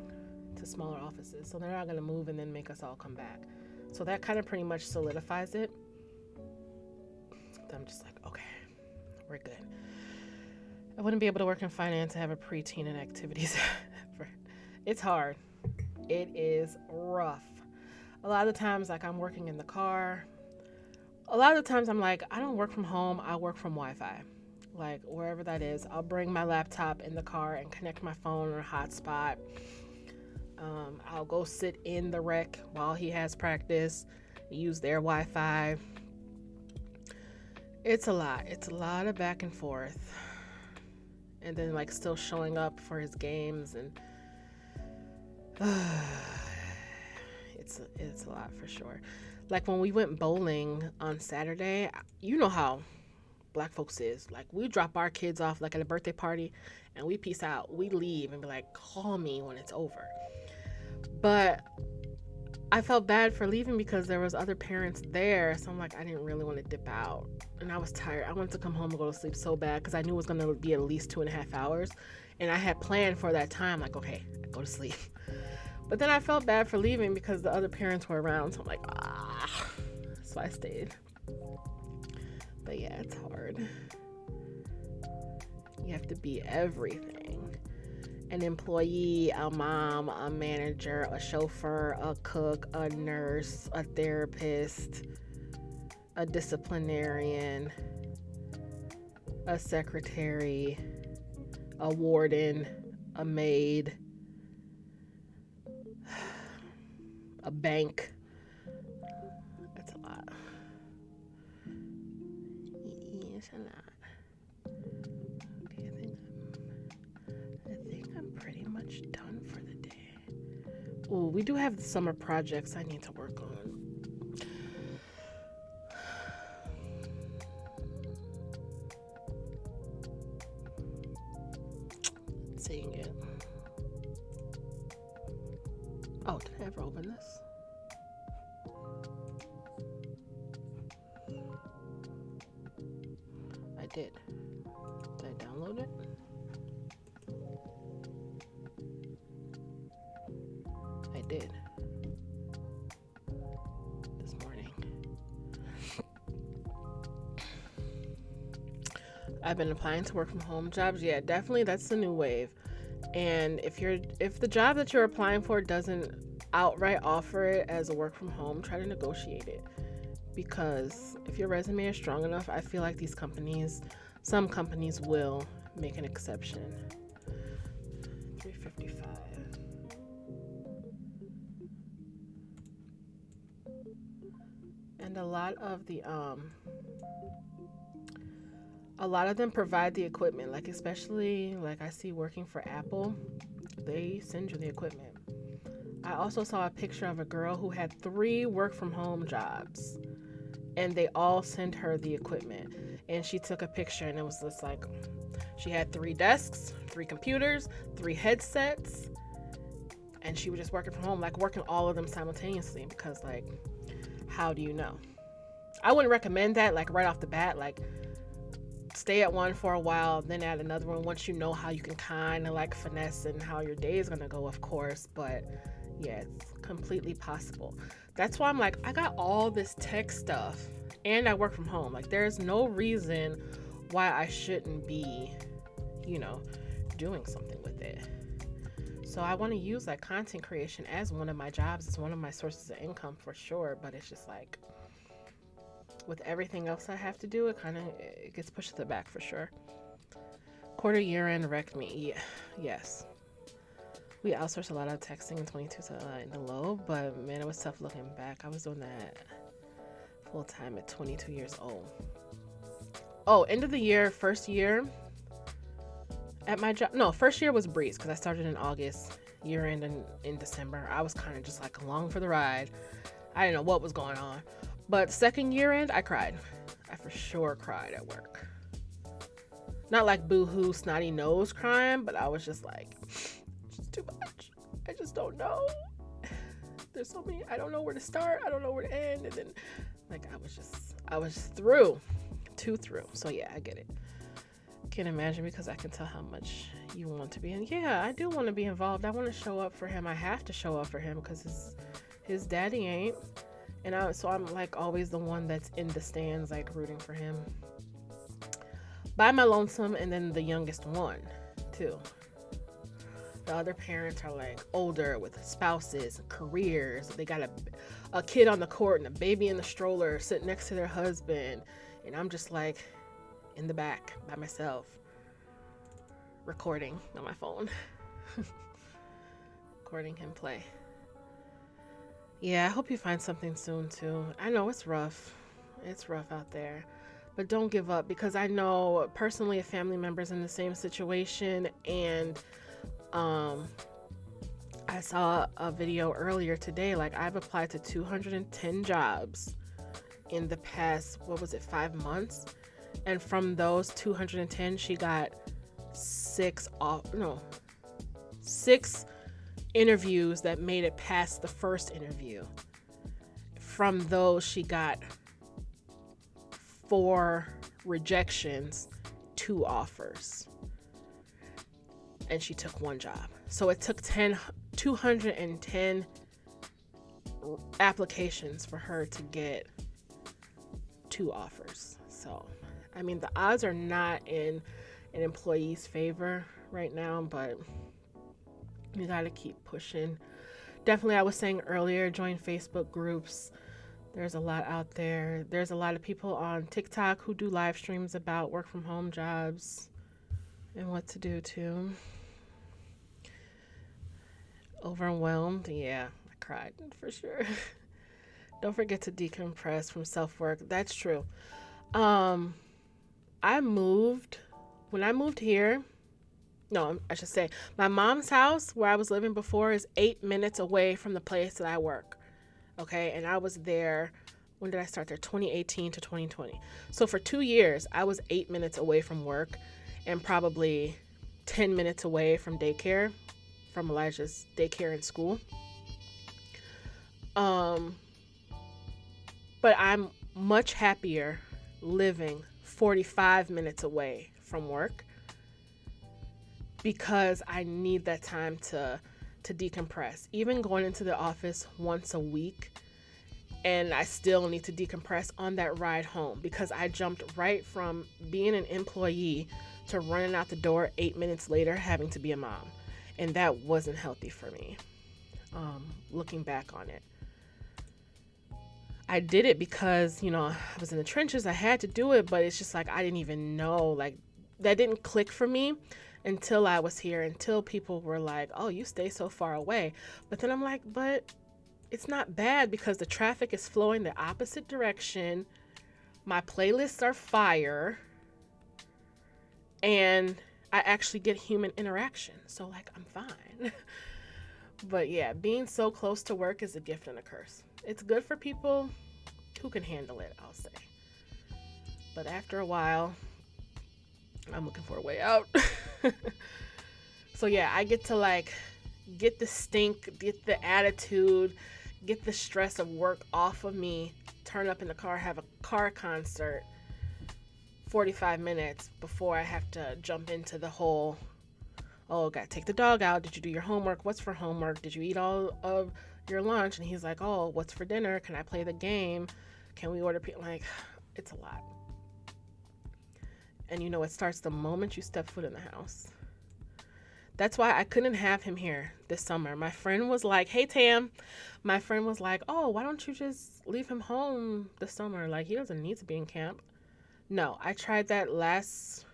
to smaller offices. So they're not going to move and then make us all come back. So that kind of pretty much solidifies it. I'm just like, okay, we're good. I wouldn't be able to work in finance and have a preteen and activities. It's hard. It is rough. A lot of the times, like, I'm working in the car. A lot of the times I'm like, I don't work from home, I work from Wi-Fi. Like, wherever that is, I'll bring my laptop in the car and connect my phone or hotspot. I'll go sit in the rec while he has practice, use their Wi-Fi. It's a lot. It's a lot of back and forth. And then, like, still showing up for his games, and it's a lot for sure. Like, when we went bowling on Saturday, you know how Black folks is. Like, we drop our kids off like at a birthday party and we peace out. We leave and be like, call me when it's over. But I felt bad for leaving because there was other parents there. So I'm like, I didn't really want to dip out. And I was tired. I wanted to come home and go to sleep so bad because I knew it was going to be at least 2.5 hours. And I had planned for that time, like, okay, I go to sleep. But then I felt bad for leaving because the other parents were around. So I'm like, So I stayed. But yeah, it's hard. You have to be everything. An employee, a mom, a manager, a chauffeur, a cook, a nurse, a therapist, a disciplinarian, a secretary, a warden, a maid, a bank. That's a lot. Oh, we do have summer projects I need to work on. Seeing it. Oh, did I ever open this? I did. Did I download it? I did. This morning. I've been applying to work from home jobs. Yeah, definitely that's the new wave. And if the job that you're applying for doesn't outright offer it as a work from home, try to negotiate it. Because if your resume is strong enough, I feel like some companies will make an exception. 355. And a lot of them provide the equipment, like especially like I see working for Apple, they send you the equipment. I also saw a picture of a girl who had 3 work from home jobs and they all sent her the equipment, and she took a picture and it was just like she had 3 desks, 3 computers, 3 headsets, and she was just working from home, like working all of them simultaneously, because like how do you know? I wouldn't recommend that like right off the bat. Like stay at one for a while, then add another one once you know how you can kind of like finesse and how your day is going to go, of course. But yeah, it's completely possible. That's why I'm like, I got all this tech stuff and I work from home. Like there's no reason why I shouldn't be, doing something with it. So I want to use like content creation as one of my jobs. It's one of my sources of income for sure. But it's just like, with everything else I have to do, it gets pushed to the back for sure. Quarter year end wrecked me. Yeah, yes. We outsourced a lot of texting in 22 in the low, but man, it was tough looking back. I was doing that full time at 22 years old. Oh, end of the year, first year at my job. No, first year was breeze because I started in August. Year end in December. I was kind of just like along for the ride. I didn't know what was going on. But second year end, I cried. I for sure cried at work. Not like boo-hoo, snotty nose crying, but I was just like, it's too much. I just don't know. There's so many, I don't know where to start. I don't know where to end. And then, like, I was through. Too through. So yeah, I get it. Can't imagine, because I can tell how much you want to be in. Yeah, I do want to be involved. I want to show up for him. I have to show up for him because his daddy ain't. And so I'm like always the one that's in the stands, like rooting for him. By my lonesome, and then the youngest one, too. The other parents are like older with spouses, careers. They got a kid on the court and a baby in the stroller sitting next to their husband. And I'm just like in the back by myself, recording on my phone. Recording him play. Yeah, I hope you find something soon, too. I know it's rough. It's rough out there. But don't give up, because I know personally a family member's in the same situation. And I saw a video earlier today. Like, I've applied to 210 jobs in the past, 5 months? And from those 210, she got 6 interviews that made it past the first interview. From those, she got 4 rejections, 2 offers, and she took 1 job. So it took 210 applications for her to get 2 offers. So, I mean, the odds are not in an employee's favor right now, but you gotta keep pushing. Definitely, I was saying earlier, join Facebook groups. There's a lot out there. There's a lot of people on TikTok who do live streams about work from home jobs and what to do too. Overwhelmed? Yeah, I cried for sure. Don't forget to decompress from self-work. That's true. When I moved here, no, I should say, my mom's house where I was living before is 8 minutes away from the place that I work. Okay. And I was there, when did I start there? 2018 to 2020. So for 2 years, I was 8 minutes away from work and probably 10 minutes away from daycare, from Elijah's daycare and school. But I'm much happier living 45 minutes away from work because I need that time to decompress. Even going into the office once a week, and I still need to decompress on that ride home because I jumped right from being an employee to running out the door 8 minutes later having to be a mom. And that wasn't healthy for me, looking back on it. I did it because, I was in the trenches. I had to do it, but it's just like I didn't even know. Like, that didn't click for me until I was here, until people were like, oh, you stay so far away. But then I'm like, but it's not bad because the traffic is flowing the opposite direction. My playlists are fire. And I actually get human interaction. So, like, I'm fine. But yeah, being so close to work is a gift and a curse. It's good for people who can handle it, I'll say. But after a while, I'm looking for a way out. So yeah, I get to like get the stink, get the attitude, get the stress of work off of me, turn up in the car, have a car concert 45 minutes before I have to jump into the whole, oh, gotta take the dog out. Did you do your homework? What's for homework? Did you eat all of your lunch? And he's like, oh, what's for dinner? Can I play the game? Can we order pizza? Like, it's a lot. And it starts the moment you step foot in the house. That's why I couldn't have him here this summer. My friend was like, hey, Tam. My friend was like, oh, why don't you just leave him home this summer? Like, he doesn't need to be in camp. No, I tried that last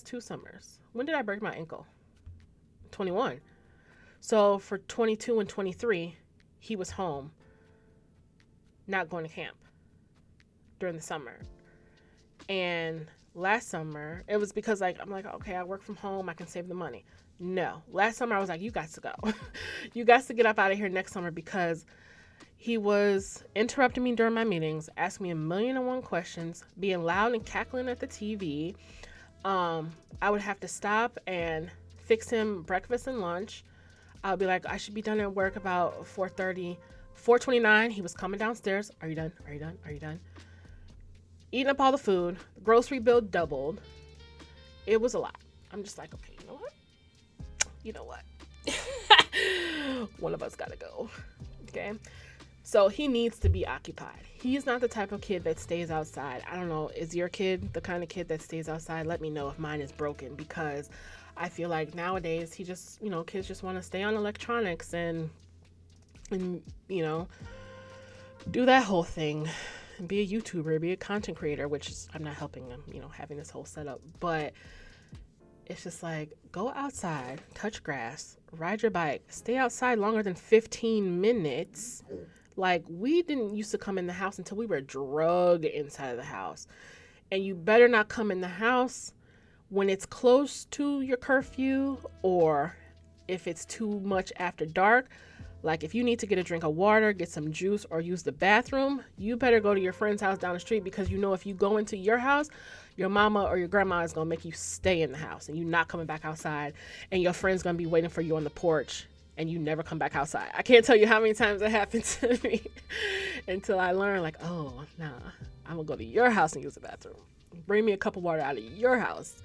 two summers. When did I break my ankle? 21. So for 22 and 23, he was home, not going to camp during the summer. And last summer, it was because I'm like, okay, I work from home. I can save the money. No. Last summer, I was like, you got to go. You got to get up out of here next summer because he was interrupting me during my meetings, asking me 1,000,001 questions, being loud and cackling at the TV. I would have to stop and fix him breakfast and lunch. I would be like, I should be done at work about 4:30. 4:29, he was coming downstairs. Are you done? Are you done? Are you done? Eating up all the food. The grocery bill doubled. It was a lot. I'm just like, okay, you know what? One of us gotta go. Okay? So he needs to be occupied. He's not the type of kid that stays outside. I don't know. Is your kid the kind of kid that stays outside? Let me know if mine is broken, because I feel like nowadays he just, kids just want to stay on electronics and do that whole thing and be a YouTuber, be a content creator, which is, I'm not helping them, having this whole setup, but it's just like, go outside, touch grass, ride your bike, stay outside longer than 15 minutes. Like, we didn't used to come in the house until we were drugged inside of the house. And you better not come in the house when it's close to your curfew, or if it's too much after dark. Like, if you need to get a drink of water, get some juice, or use the bathroom, you better go to your friend's house down the street, because if you go into your house, your mama or your grandma is going to make you stay in the house and you not coming back outside, and your friend's going to be waiting for you on the porch and you never come back outside. I can't tell you how many times that happened to me until I learned, like, oh, nah, I'm going to go to your house and use the bathroom. Bring me a cup of water out of your house.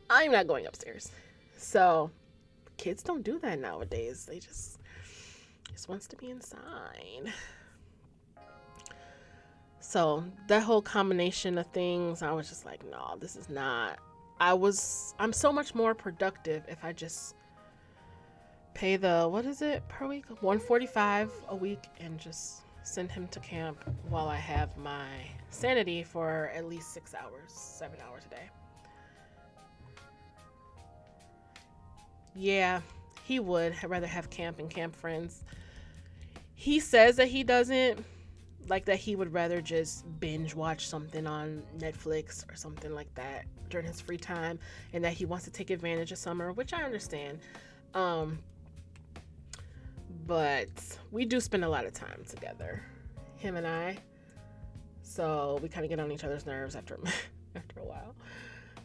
I'm not going upstairs. So kids don't do that nowadays. They just wants to be inside. So that whole combination of things, I was just like, no, this is not. I'm so much more productive if I just pay the, what is it per week? $145 a week, and just send him to camp while I have my sanity for at least 6 hours, 7 hours a day. Yeah, he would rather have camp and camp friends. He says that he doesn't, Like that he would rather just binge watch something on Netflix or something like that during his free time, and that he wants to take advantage of summer, which I understand. But we do spend a lot of time together, him and I. So we kind of get on each other's nerves after after a while.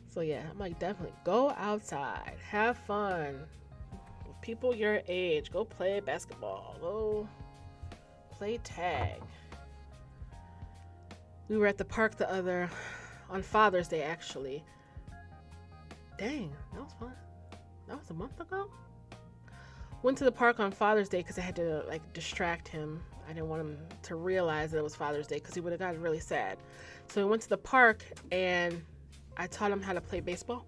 So yeah, I'm like, definitely go outside, have fun. With people your age, go play basketball, go play tag. We were at the park on Father's Day, actually. Dang, that was fun. That was a month ago. Went to the park on Father's Day because I had to like distract him. I didn't want him to realize that it was Father's Day because he would have gotten really sad. So we went to the park and I taught him how to play baseball.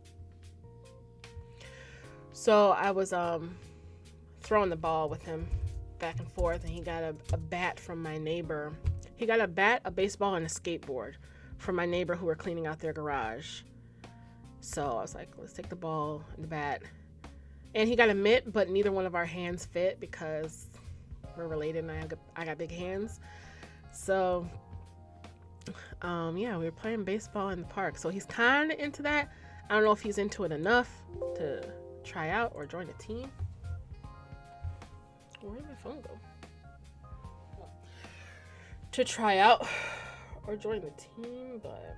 So I was throwing the ball with him back and forth, and he got a bat from my neighbor. He got a bat, a baseball, and a skateboard from my neighbor who were cleaning out their garage. So I was like, let's take the ball and the bat. And he got a mitt, but neither one of our hands fit because we're related and I got big hands. So, yeah, we were playing baseball in the park. So he's kind of into that. I don't know if he's into it enough to try out or join a team. Where did my phone go? To try out or join the team, but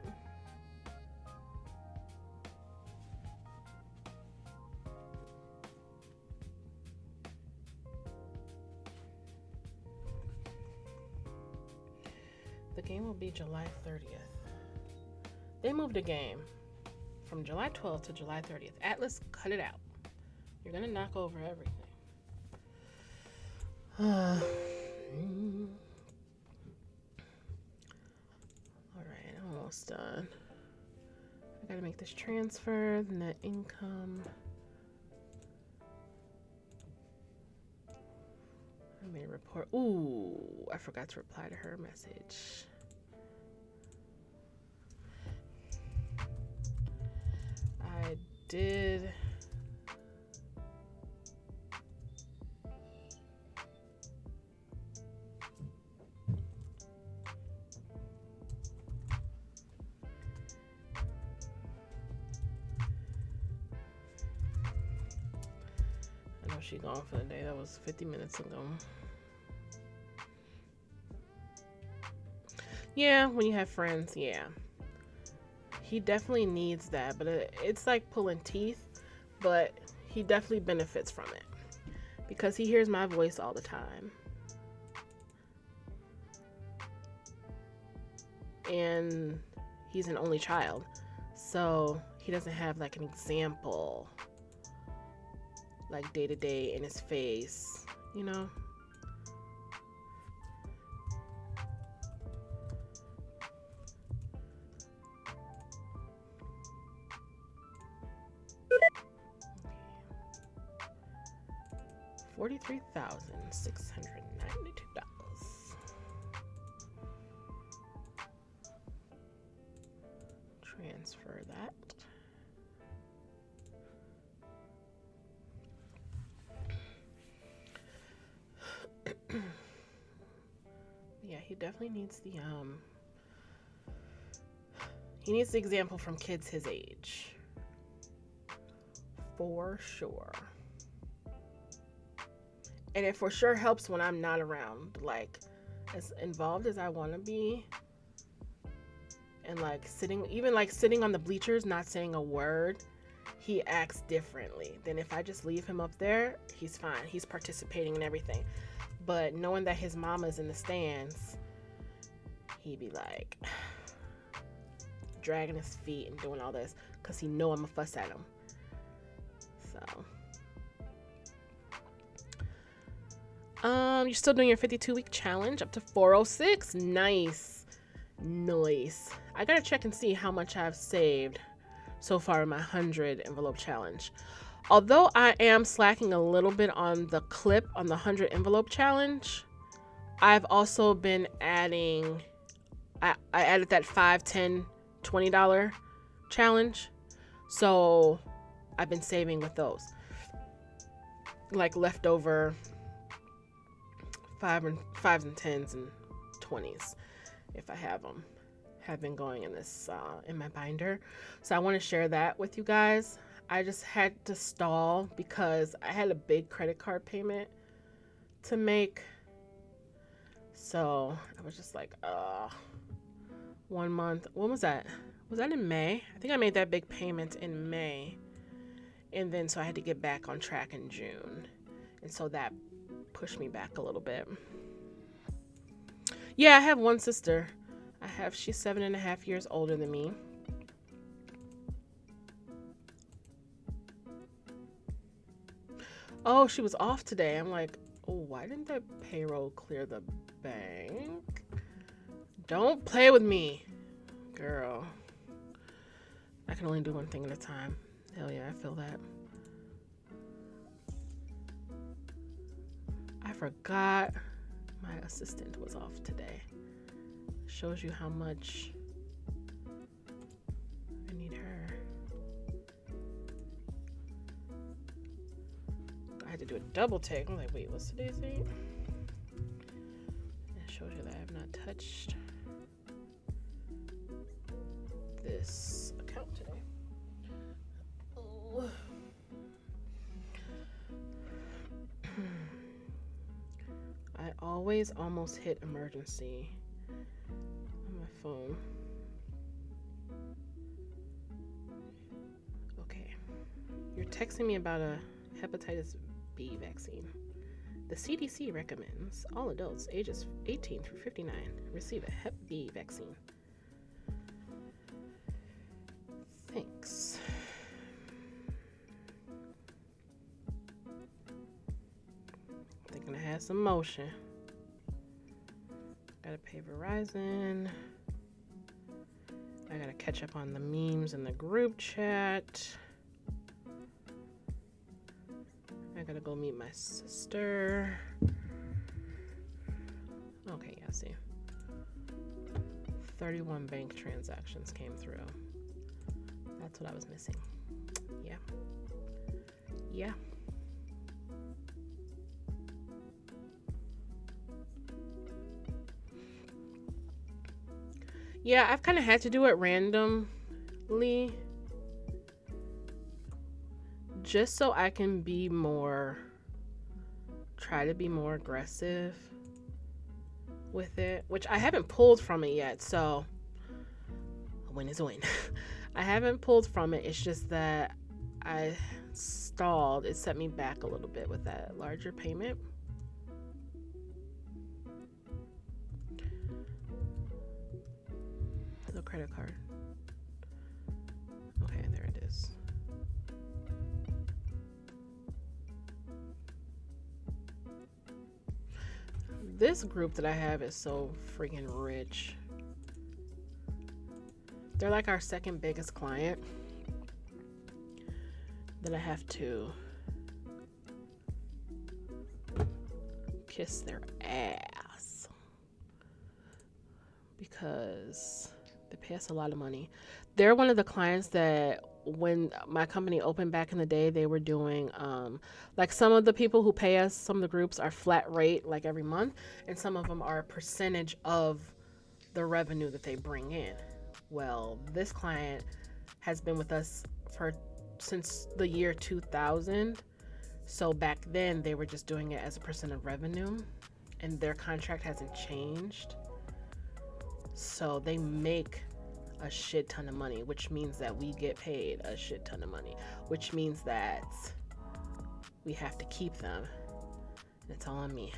the game will be July 30th. They moved a game from July 12th to July 30th. Atlas, cut it out. You're gonna knock over everything. Alright, I'm almost done. I gotta make this transfer, the net income. I made a report. Ooh, I forgot to reply to her message. I did. I know she's gone for the day. That was 50 minutes ago. Yeah, when you have friends, yeah. He definitely needs that, but it's like pulling teeth, but he definitely benefits from it because he hears my voice all the time. And he's an only child, so he doesn't have like an example like day to day in his face, you know? $43,692. Transfer that. Yeah, he definitely needs the example from kids his age. For sure. And it for sure helps when I'm not around, like as involved as I want to be, and like sitting on the bleachers not saying a word, he acts differently than if I just leave him up there. He's fine, he's participating in everything. But knowing that his mama's in the stands, he'd be like dragging his feet and doing all this because he know I'm gonna fuss at him. So you're still doing your 52-week challenge up to 406. Nice. I gotta check and see how much I've saved so far in my 100 envelope challenge. Although I am slacking a little bit on the clip on the 100 envelope challenge, I've also been adding, I added that $5, $10, $20 challenge. So I've been saving with those, like leftover fives and tens and 20s if I have them. Have been going in this in my binder. So I want to share that with you guys. I just had to stall because I had a big credit card payment to make. So I was just like, 1 month. When was that? Was that in May? I think I made that big payment in May. And then so I had to get back on track in June. And so that pushed me back a little bit. Yeah, I have one sister. She's 7.5 years older than me. Oh, she was off today. I'm like, oh, why didn't that payroll clear the bank? Don't play with me, girl. I can only do one thing at a time. Hell yeah, I feel that. I forgot my assistant was off today. Shows you how much I need her. I had to do a double take. I'm like, wait, what's today's date? It shows you that I have not touched this account today. Oh. I always almost hit emergency on my phone. Okay. You're texting me about a hepatitis B vaccine. The CDC recommends all adults ages 18 through 59 receive a Hep B vaccine. Thanks. Thinking I had some motion. Gotta pay Verizon. I gotta catch up on the memes in the group chat. I gotta go meet my sister. Okay, yeah, see. 31 bank transactions came through. That's what I was missing. Yeah. Yeah. Yeah, I've kind of had to do it randomly just so I can try to be more aggressive with it, which I haven't pulled from it yet, so a win is a win. I haven't pulled from it. It's just that I stalled. It set me back a little bit with that larger payment. The credit card. Okay, there it is. This group that I have is so freaking rich. They're like our second biggest client that I have to kiss their ass because they pay us a lot of money. They're one of the clients that when my company opened back in the day, they were doing like some of the people who pay us, some of the groups are flat rate like every month, and some of them are a percentage of the revenue that they bring in. Well, this client has been with us since the year 2000. So back then they were just doing it as a percent of revenue, and their contract hasn't changed. So they make a shit ton of money, which means that we get paid a shit ton of money, which means that we have to keep them. And it's all on me.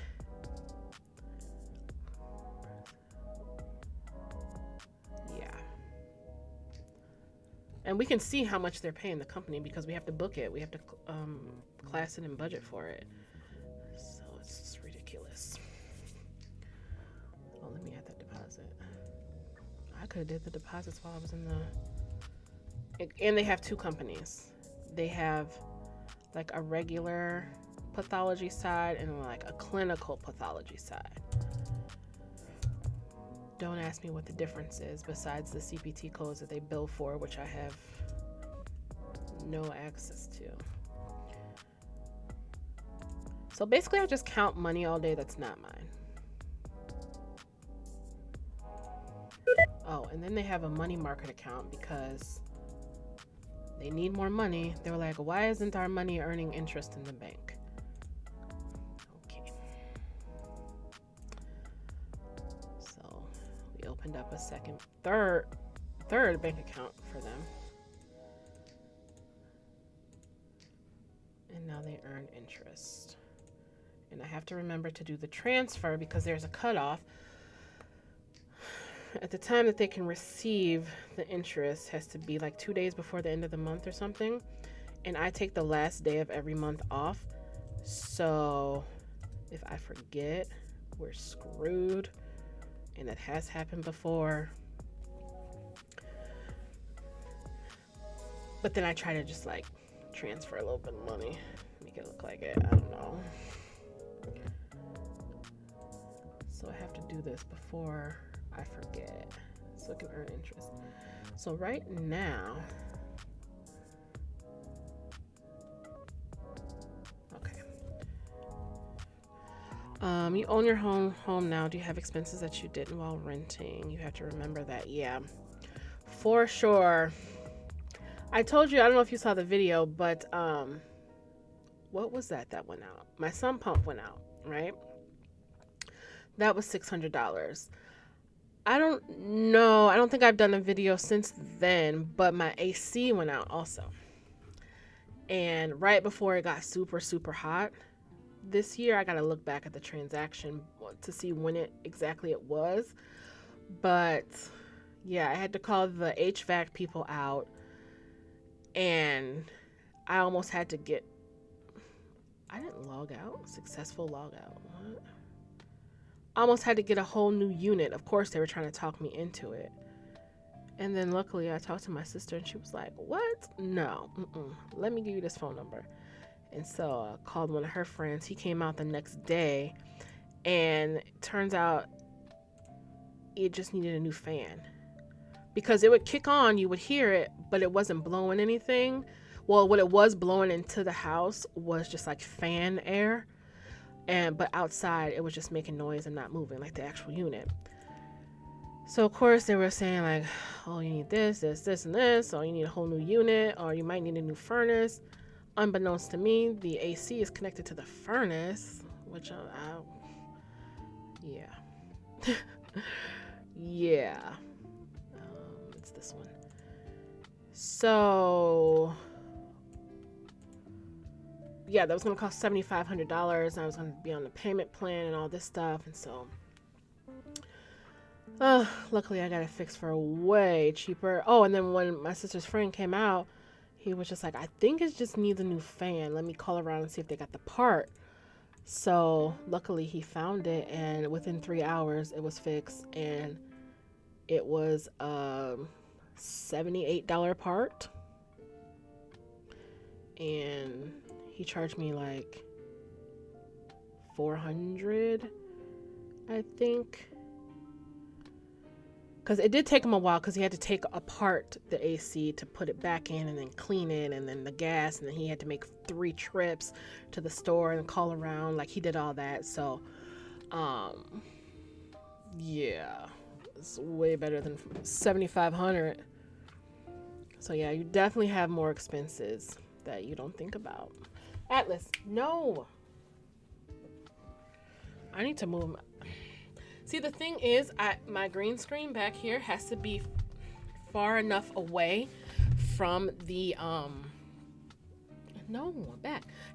Yeah. And we can see how much they're paying the company because we have to book it. We have to class it and budget for it. So it's just ridiculous. Oh, let me add that deposit. I could have did the deposits while I was in the... And they have two companies. They have like a regular pathology side and like a clinical pathology side. Don't ask me what the difference is besides the CPT codes that they bill for, which I have no access to. So basically I just count money all day that's not mine. Oh, and then they have a money market account because they need more money. They were like, why isn't our money earning interest in the bank? Okay. So we opened up a third bank account for them. And now they earn interest. And I have to remember to do the transfer because there's a cutoff. At the time that they can receive the interest has to be like 2 days before the end of the month or something. And I take the last day of every month off. So if I forget, we're screwed. And it has happened before. But then I try to just like transfer a little bit of money, make it look like it. I don't know. So I have to do this before I forget so it can earn interest. So right now, okay. You own your home now. Do you have expenses that you didn't while renting? You have to remember that. Yeah, for sure. I told you, I don't know if you saw the video, but what was that went out? My sump pump went out, right? That was $600. I don't know. I don't think I've done a video since then, but my AC went out also. And right before it got super, super hot this year, I got to look back at the transaction to see when exactly it was. But yeah, I had to call the HVAC people out. And I almost had to get, I didn't log out, successful log out, what? I almost had to get a whole new unit. Of course, they were trying to talk me into it. And then luckily I talked to my sister and she was like, what? No, let me give you this phone number. And so I called one of her friends. He came out the next day and it turns out it just needed a new fan. Because it would kick on, you would hear it, but it wasn't blowing anything. Well, what it was blowing into the house was just like fan air. But outside, it was just making noise and not moving like the actual unit. So, of course, they were saying like, oh, you need this, and this, or you need a whole new unit, or you might need a new furnace. Unbeknownst to me, the AC is connected to the furnace, which yeah. Yeah. It's this one. So yeah, that was going to cost $7,500. I was going to be on the payment plan and all this stuff. And so luckily I got it fixed for way cheaper. Oh, and then when my sister's friend came out, he was just like, I think it just needs a new fan. Let me call around and see if they got the part. So luckily he found it, and within 3 hours it was fixed, and it was $78 part. And he charged me like $400, I think. Because it did take him a while, because he had to take apart the AC to put it back in and then clean it, and then the gas, and then he had to make 3 trips to the store and call around. Like, he did all that. So yeah, it's way better than $7,500. So yeah, you definitely have more expenses that you don't think about. Atlas, no. I need to move. See, the thing is, my green screen back here has to be far enough away from the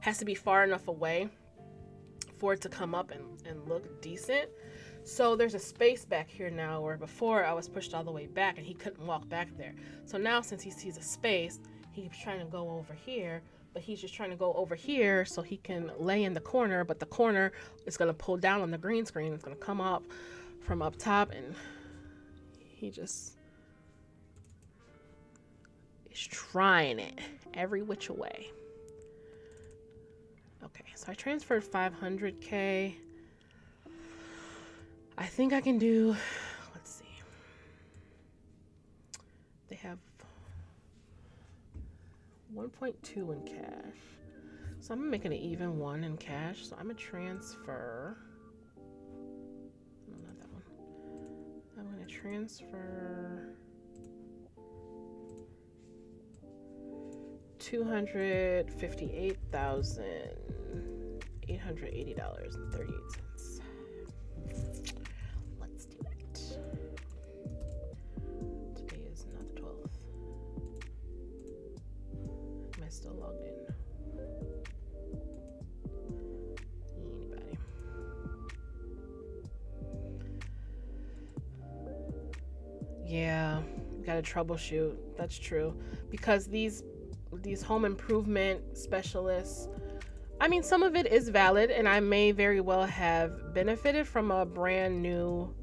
has to be far enough away for it to come up and look decent. So there's a space back here now, where before I was pushed all the way back and he couldn't walk back there. So now, since he sees a space, he's trying to go over here, but he's just trying to go over here so he can lay in the corner, but the corner is going to pull down on the green screen. It's going to come up from up top, and he just is trying it every which way. Okay, so I transferred $500K. I think I can do, let's see. They have 1.2 in cash. So I'm making an even 1 in cash. So I'm going to transfer. No, not that one. I'm going to transfer $258,880.38. Let's do that. Today is not the 12th. Am I still logged in? Anybody? Yeah, gotta troubleshoot. That's true. Because these home improvement specialists, I mean, some of it is valid, and I may very well have benefited from a brand new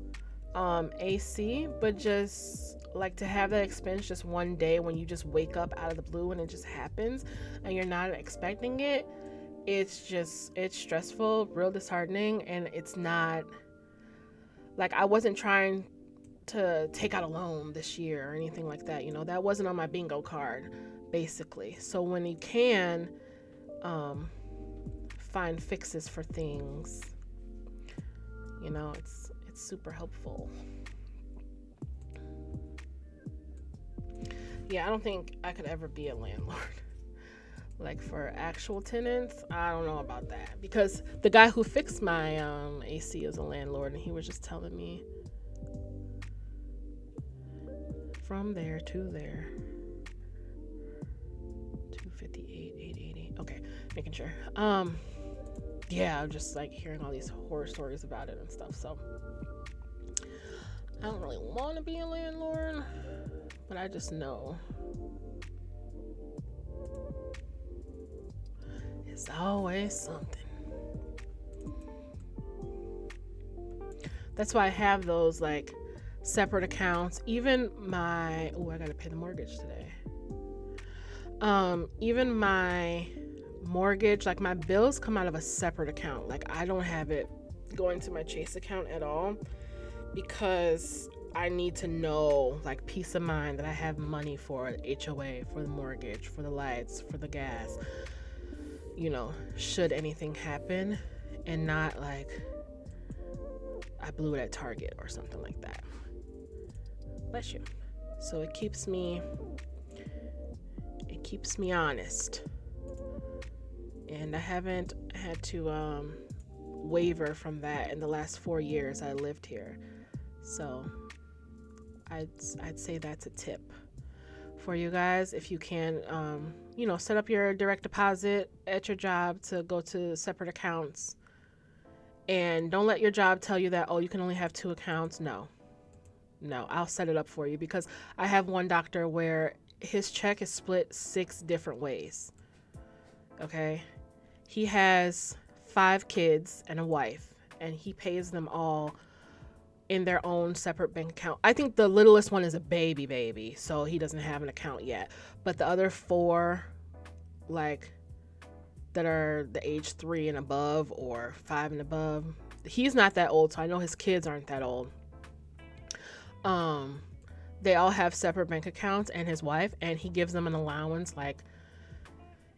AC, but just like to have that expense just one day when you just wake up out of the blue and it just happens and you're not expecting it, it's stressful, real disheartening, and it's not like I wasn't trying to take out a loan this year or anything like that. That wasn't on my bingo card, basically. So when you can find fixes for things, it's super helpful. Yeah, I don't think I could ever be a landlord. Like for actual tenants, I don't know about that, because the guy who fixed my AC is a landlord, and he was just telling me from there to there, 258, 880. Okay, making sure. Yeah, I'm just like hearing all these horror stories about it and stuff. So I don't really want to be a landlord, but I just know it's always something. That's why I have those like separate accounts. Even I gotta pay the mortgage today. Even my mortgage, like my bills come out of a separate account. Like I don't have it going to my Chase account at all, because I need to know, like, peace of mind that I have money for HOA, for the mortgage, for the lights, for the gas, should anything happen, and not like I blew it at Target or something like that. Bless you. So it keeps me honest, and I haven't had to waver from that in the last 4 years I lived here. So I'd say that's a tip for you guys. If you can set up your direct deposit at your job to go to separate accounts, and don't let your job tell you that, oh, you can only have 2 accounts. No, I'll set it up for you, because I have one doctor where his check is split 6 different ways. Okay, he has 5 kids and a wife, and he pays them all in their own separate bank account. I think the littlest one is a baby, so he doesn't have an account yet. But the other 4, like, that are the age 3 and above or 5 and above, he's not that old, so I know his kids aren't that old. They all have separate bank accounts, and his wife, and he gives them an allowance. Like,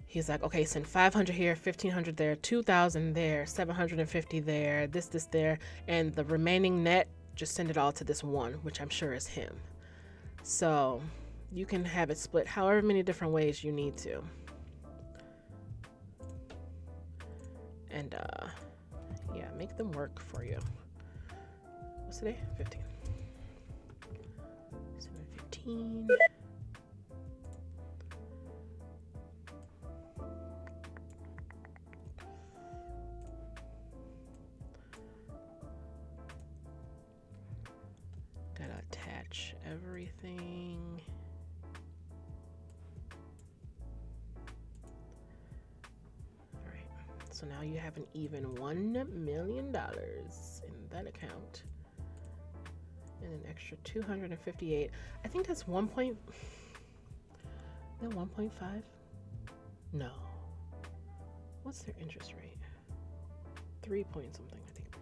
he's like, okay, send 500 here, 1,500 there, 2,000 there, 750 there, this there, and the remaining net, just send it all to this one, which I'm sure is him. So you can have it split however many different ways you need to. And yeah, make them work for you. What's today? 15. 7:15. Gotta attach everything. All right, so now you have an even $1 million in that account, and an extra 258. I think that's 1.5. No, what's their interest rate? 3 point something, I think.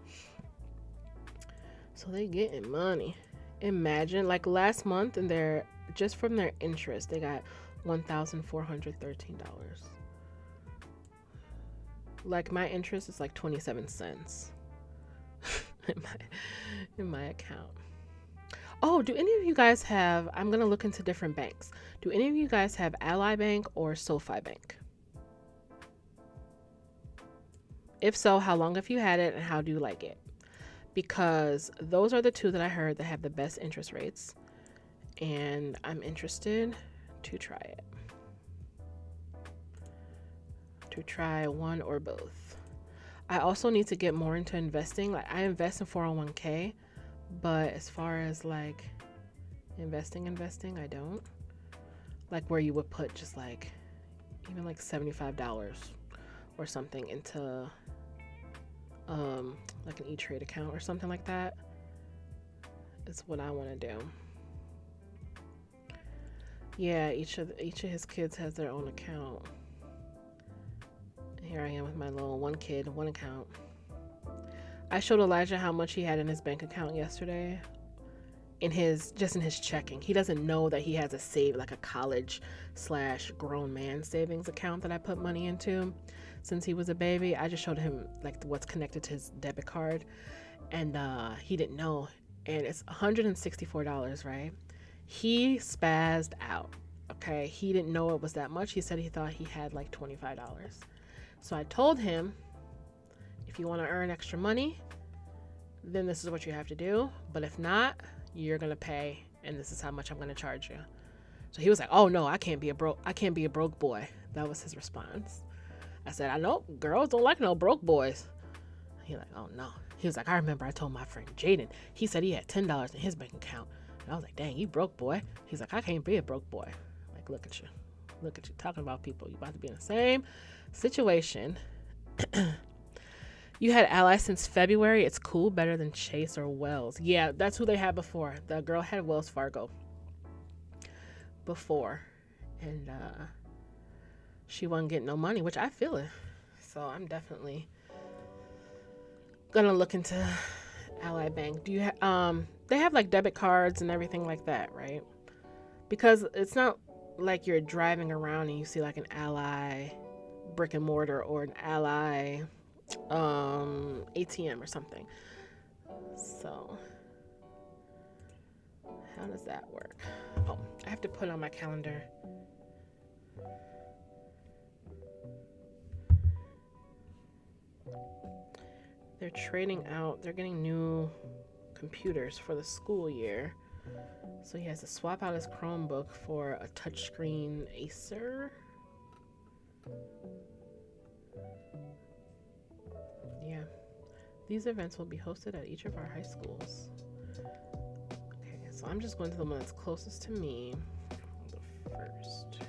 So they getting money. Imagine, like, last month, and they're just from their interest, they got $1,413. Like, my interest is like 27 cents in my account. Oh, do any of you guys have, I'm going to look into different banks. Do any of you guys have Ally Bank or SoFi Bank? If so, how long have you had it and how do you like it? Because those are the two that I heard that have the best interest rates. And I'm interested to try it. To try one or both. I also need to get more into investing. Like, I invest in 401k, but as far as like investing, I don't. Like where you would put just like even like $75 or something into like an E-Trade account or something like that. Is what I want to do. Yeah, each of his kids has their own account. Here I am with my little one kid, one account. I showed Elijah how much he had in his bank account yesterday. In his checking. He doesn't know that he has a college / grown man savings account that I put money into since he was a baby. I just showed him like what's connected to his debit card, and he didn't know. And it's $164, right? He spazzed out. Okay, he didn't know it was that much. He said he thought he had like $25. So I told him, if you want to earn extra money, then this is what you have to do. But if not, you're gonna pay, and this is how much I'm gonna charge you. So he was like, "Oh no, I can't be a broke boy." That was his response. I said, "I know girls don't like no broke boys." He like, "Oh no." He was like, "I remember I told my friend Jaden. He said he had $10 in his bank account." And I was like, "Dang, you broke boy." He's like, "I can't be a broke boy." I'm like, look at you talking about people. You about to be in the same situation. You had Ally since February. It's cool, better than Chase or Wells. Yeah, that's who they had before. The girl had Wells Fargo before, and she wasn't getting no money, which I feel it. So I'm definitely gonna look into Ally Bank. Do you they have like debit cards and everything like that, right? Because it's not like you're driving around and you see like an Ally brick and mortar or an Ally ATM or something. So how does that work? Oh, I have to put on my calendar. They're trading out. They're getting new computers for the school year. So he has to swap out his Chromebook for a touchscreen Acer. Yeah. These events will be hosted at each of our high schools. Okay, so I'm just going to the one that's closest to me. The first.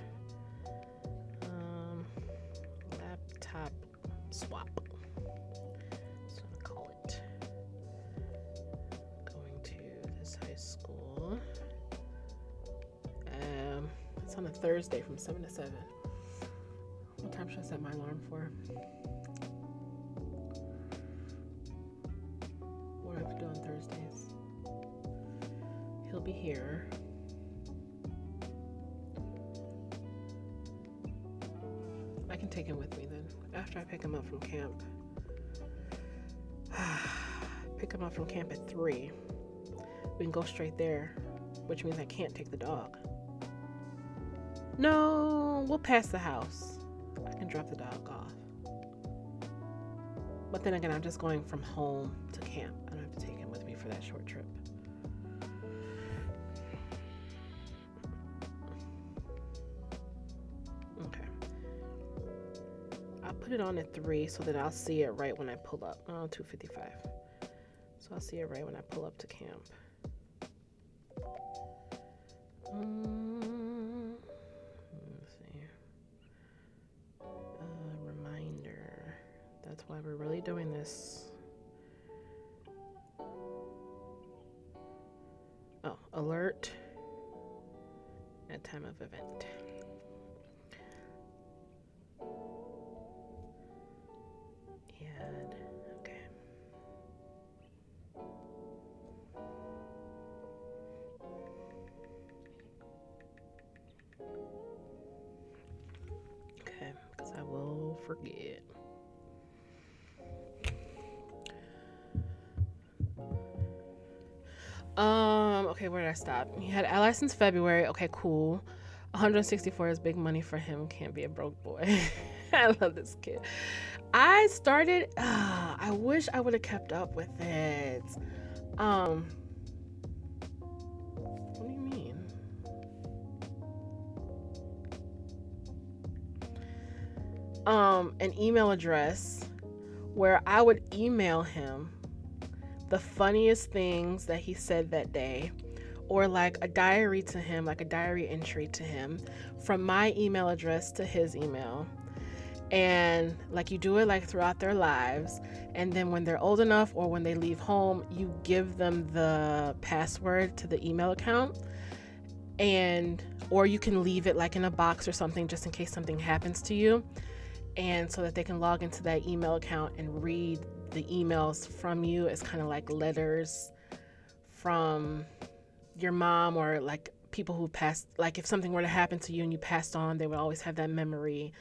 Laptop swap. That's what I call it. Going to this high school. It's on a Thursday from 7 to 7. What time should I set my alarm for? What do I have to do on Thursdays? He'll be here. I can take him with me then. After I pick him up from camp. Pick him up from camp at 3. We can go straight there, which means I can't take the dog. No, we'll pass the house. I can drop the dog off. But then again, I'm just going from home to camp. I don't have to take him with me for that short trip. Okay. I'll put it on at 3 so that I'll see it right when I pull up. 2:55. So I'll see it right when I pull up to camp. Let's see. Reminder. That's why we're really doing this. Oh, alert at time of event. And okay. Okay, because I will forget. Okay, where did I stop? He had Ally since February. Okay, cool. 164 is big money for him. Can't be a broke boy. I love this kid. I started. I wish I would have kept up with it. What do you mean? An email address where I would email him the funniest things that he said that day, or like a diary to him, like a diary entry to him from my email address to his email. And like you do it like throughout their lives, and then when they're old enough or when they leave home, you give them the password to the email account, and or you can leave it like in a box or something just in case something happens to you, and so that they can log into that email account and read the emails from you as kind of like letters from your mom, or like people who passed, like if something were to happen to you and you passed on, they would always have that memory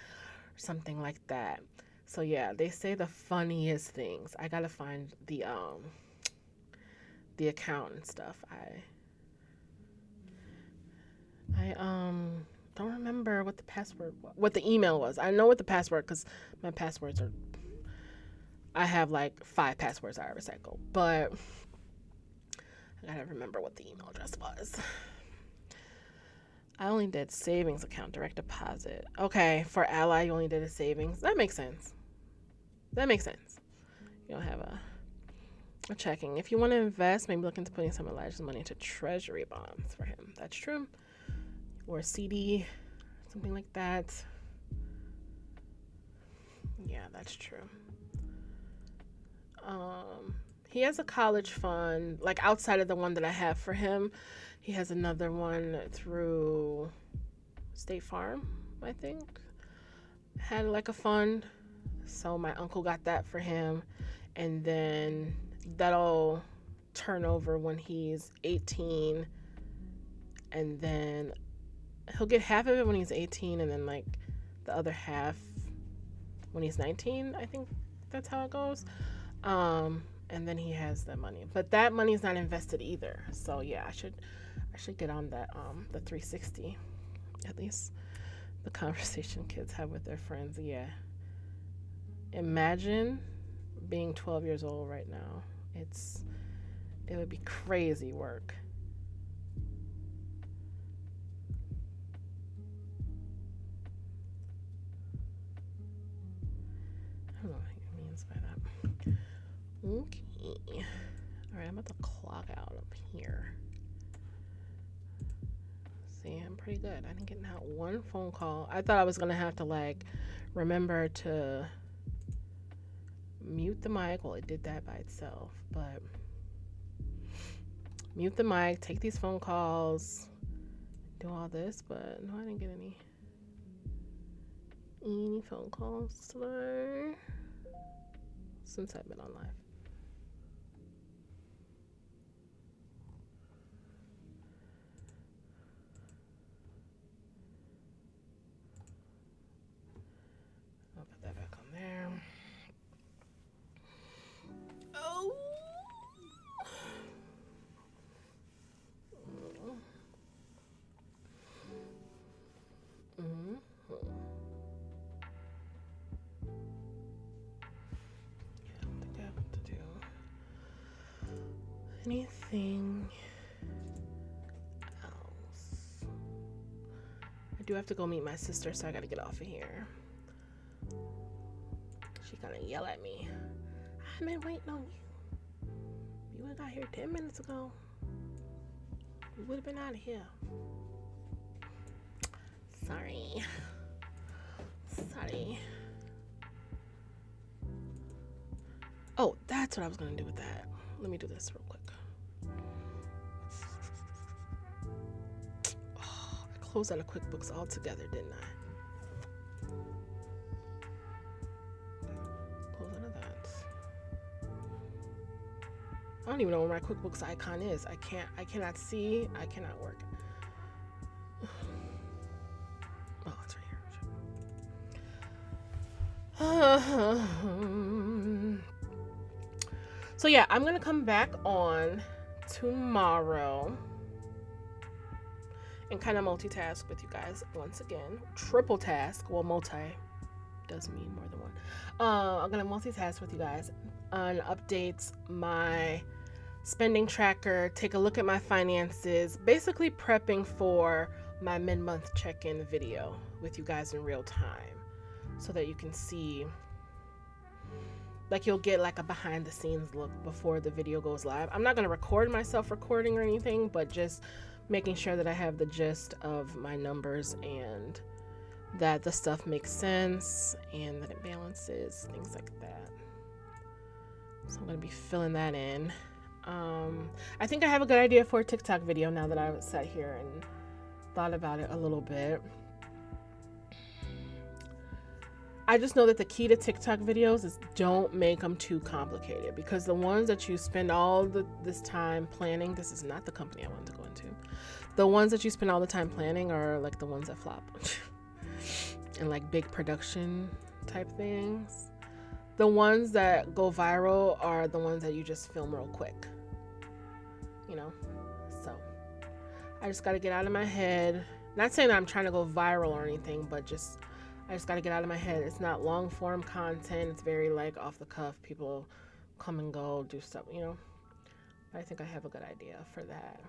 or something like that. So yeah, they say the funniest things. I gotta find the account and stuff. I don't remember what the password was, what the email was. I know what the password, because my passwords are, I have like 5 passwords I recycle, but I gotta remember what the email address was. I only did savings account, direct deposit. Okay, for Ally, you only did a savings. That makes sense. That makes sense. You don't have a checking. If you want to invest, maybe look into putting some of Elijah's money into treasury bonds for him. That's true. Or a CD, something like that. Yeah, that's true. He has a college fund, like outside of the one that I have for him. He has another one through State Farm, I think. Had like a fund. So my uncle got that for him. And then that'll turn over when he's 18. And then he'll get half of it when he's 18, and then like the other half when he's 19. I think that's how it goes. And then he has that money. But that money's not invested either. So yeah, I should get on that the 360. At least the conversation kids have with their friends. Yeah. Imagine being 12 years old right now. It would be crazy work. I don't know what he means by that. Okay. Alright, I'm about to clock out up here. See, I'm pretty good. I didn't get out one phone call. I thought I was gonna have to like remember to mute the mic. Well, it did that by itself, but mute the mic, take these phone calls, do all this, but no, I didn't get any phone calls today since I've been on live. I'll put that back on there. Oh. Mm-hmm. Yeah, I don't think I have to do anything else. I do have to go meet my sister, so I gotta get off of here. She's gonna yell at me. I've been waiting on you. You would have got here 10 minutes ago. We would have been out of here. Sorry. Oh, that's what I was gonna do with that. Let me do this real quick. Oh, I closed out of QuickBooks altogether, didn't I? Close out of that. I don't even know where my QuickBooks icon is. I cannot see. I cannot work. Oh, it's right here. So yeah, I'm gonna come back on tomorrow and kind of multitask with you guys once again. Triple task. Well, multi does mean more than one. I'm gonna multitask with you guys on updates, my spending tracker, take a look at my finances, basically prepping for my mid-month check-in video with you guys in real time so that you can see, like, you'll get like a behind the scenes look before the video goes live. I'm not going to record myself recording or anything, but just making sure that I have the gist of my numbers and that the stuff makes sense and that it balances, things like that. So I'm going to be filling that in. I think I have a good idea for a TikTok video now that I've sat here and thought about it a little bit. I just know that the key to TikTok videos is don't make them too complicated, because the ones that you spend all this time planning, this is not the company I wanted to go into. The ones that you spend all the time planning are like the ones that flop and like big production type things. The ones that go viral are the ones that you just film real quick, you know? So I just got to get out of my head. Not saying that I'm trying to go viral or anything, but I just got to get out of my head. It's not long form content. It's very like off the cuff. People come and go, do stuff, you know? But I think I have a good idea for that.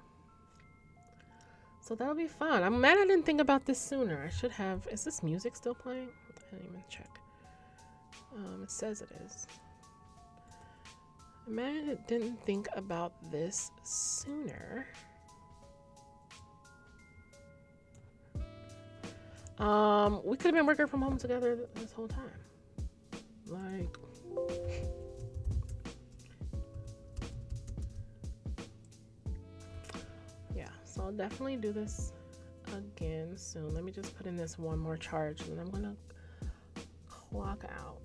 So that'll be fun. I'm mad I didn't think about this sooner. I should have. Is this music still playing? I didn't even check. It says it is. I'm mad I didn't think about this sooner. We could have been working from home together this whole time. Like, yeah, so I'll definitely do this again soon. Let me just put in this one more charge and then I'm gonna clock out.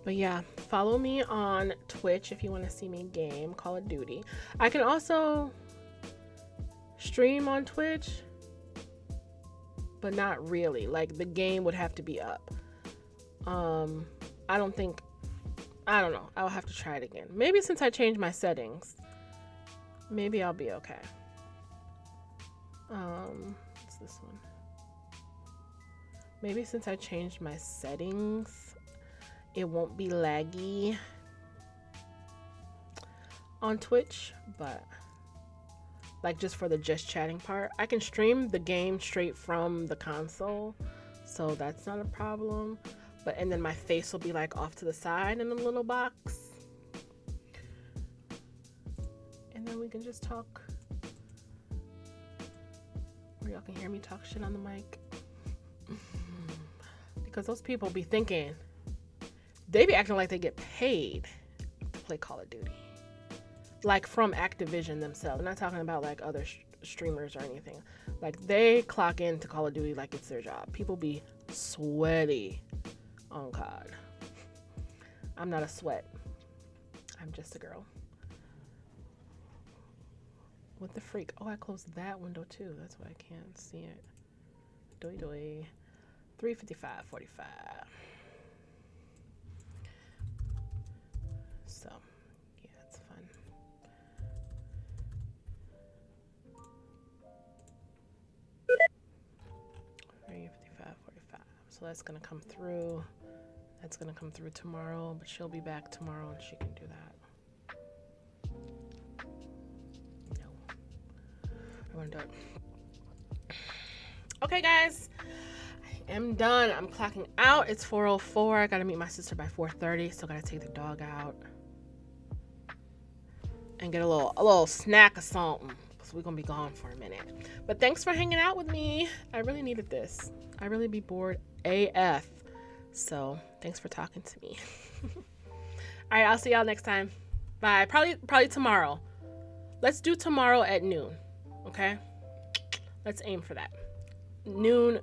But yeah, follow me on Twitch if you want to see me game Call of Duty. I can also stream on Twitch, but not really. Like, the game would have to be up. I don't know. I'll have to try it again. Maybe since I changed my settings, maybe I'll be okay. What's this one? Maybe since I changed my settings, it won't be laggy on Twitch, but like just for the just chatting part, I can stream the game straight from the console, so that's not a problem. But and then my face will be like off to the side in a little box, and then we can just talk, or y'all can hear me talk shit on the mic. Because those people be thinking, they be acting like they get paid to play Call of Duty. Like from Activision themselves. I'm not talking about like other streamers or anything. Like they clock into Call of Duty like it's their job. People be sweaty on COD. I'm not a sweat. I'm just a girl. What the freak? Oh, I closed that window too. That's why I can't see it. Doi doi. 3:55:45. So, yeah, it's fun. So that's gonna come through. That's gonna come through tomorrow, but she'll be back tomorrow and she can do that. No, I want to do it. Okay, guys, I am done. I'm clocking out. It's 4:04. I gotta meet my sister by 4:30. Still gotta take the dog out and get a little snack or something, because we're gonna be gone for a minute. But thanks for hanging out with me. I really needed this. I really be bored AF. So thanks for talking to me. All right, I'll see y'all next time. Bye. Probably tomorrow. Let's do tomorrow at noon. Okay? Let's aim for that. Noon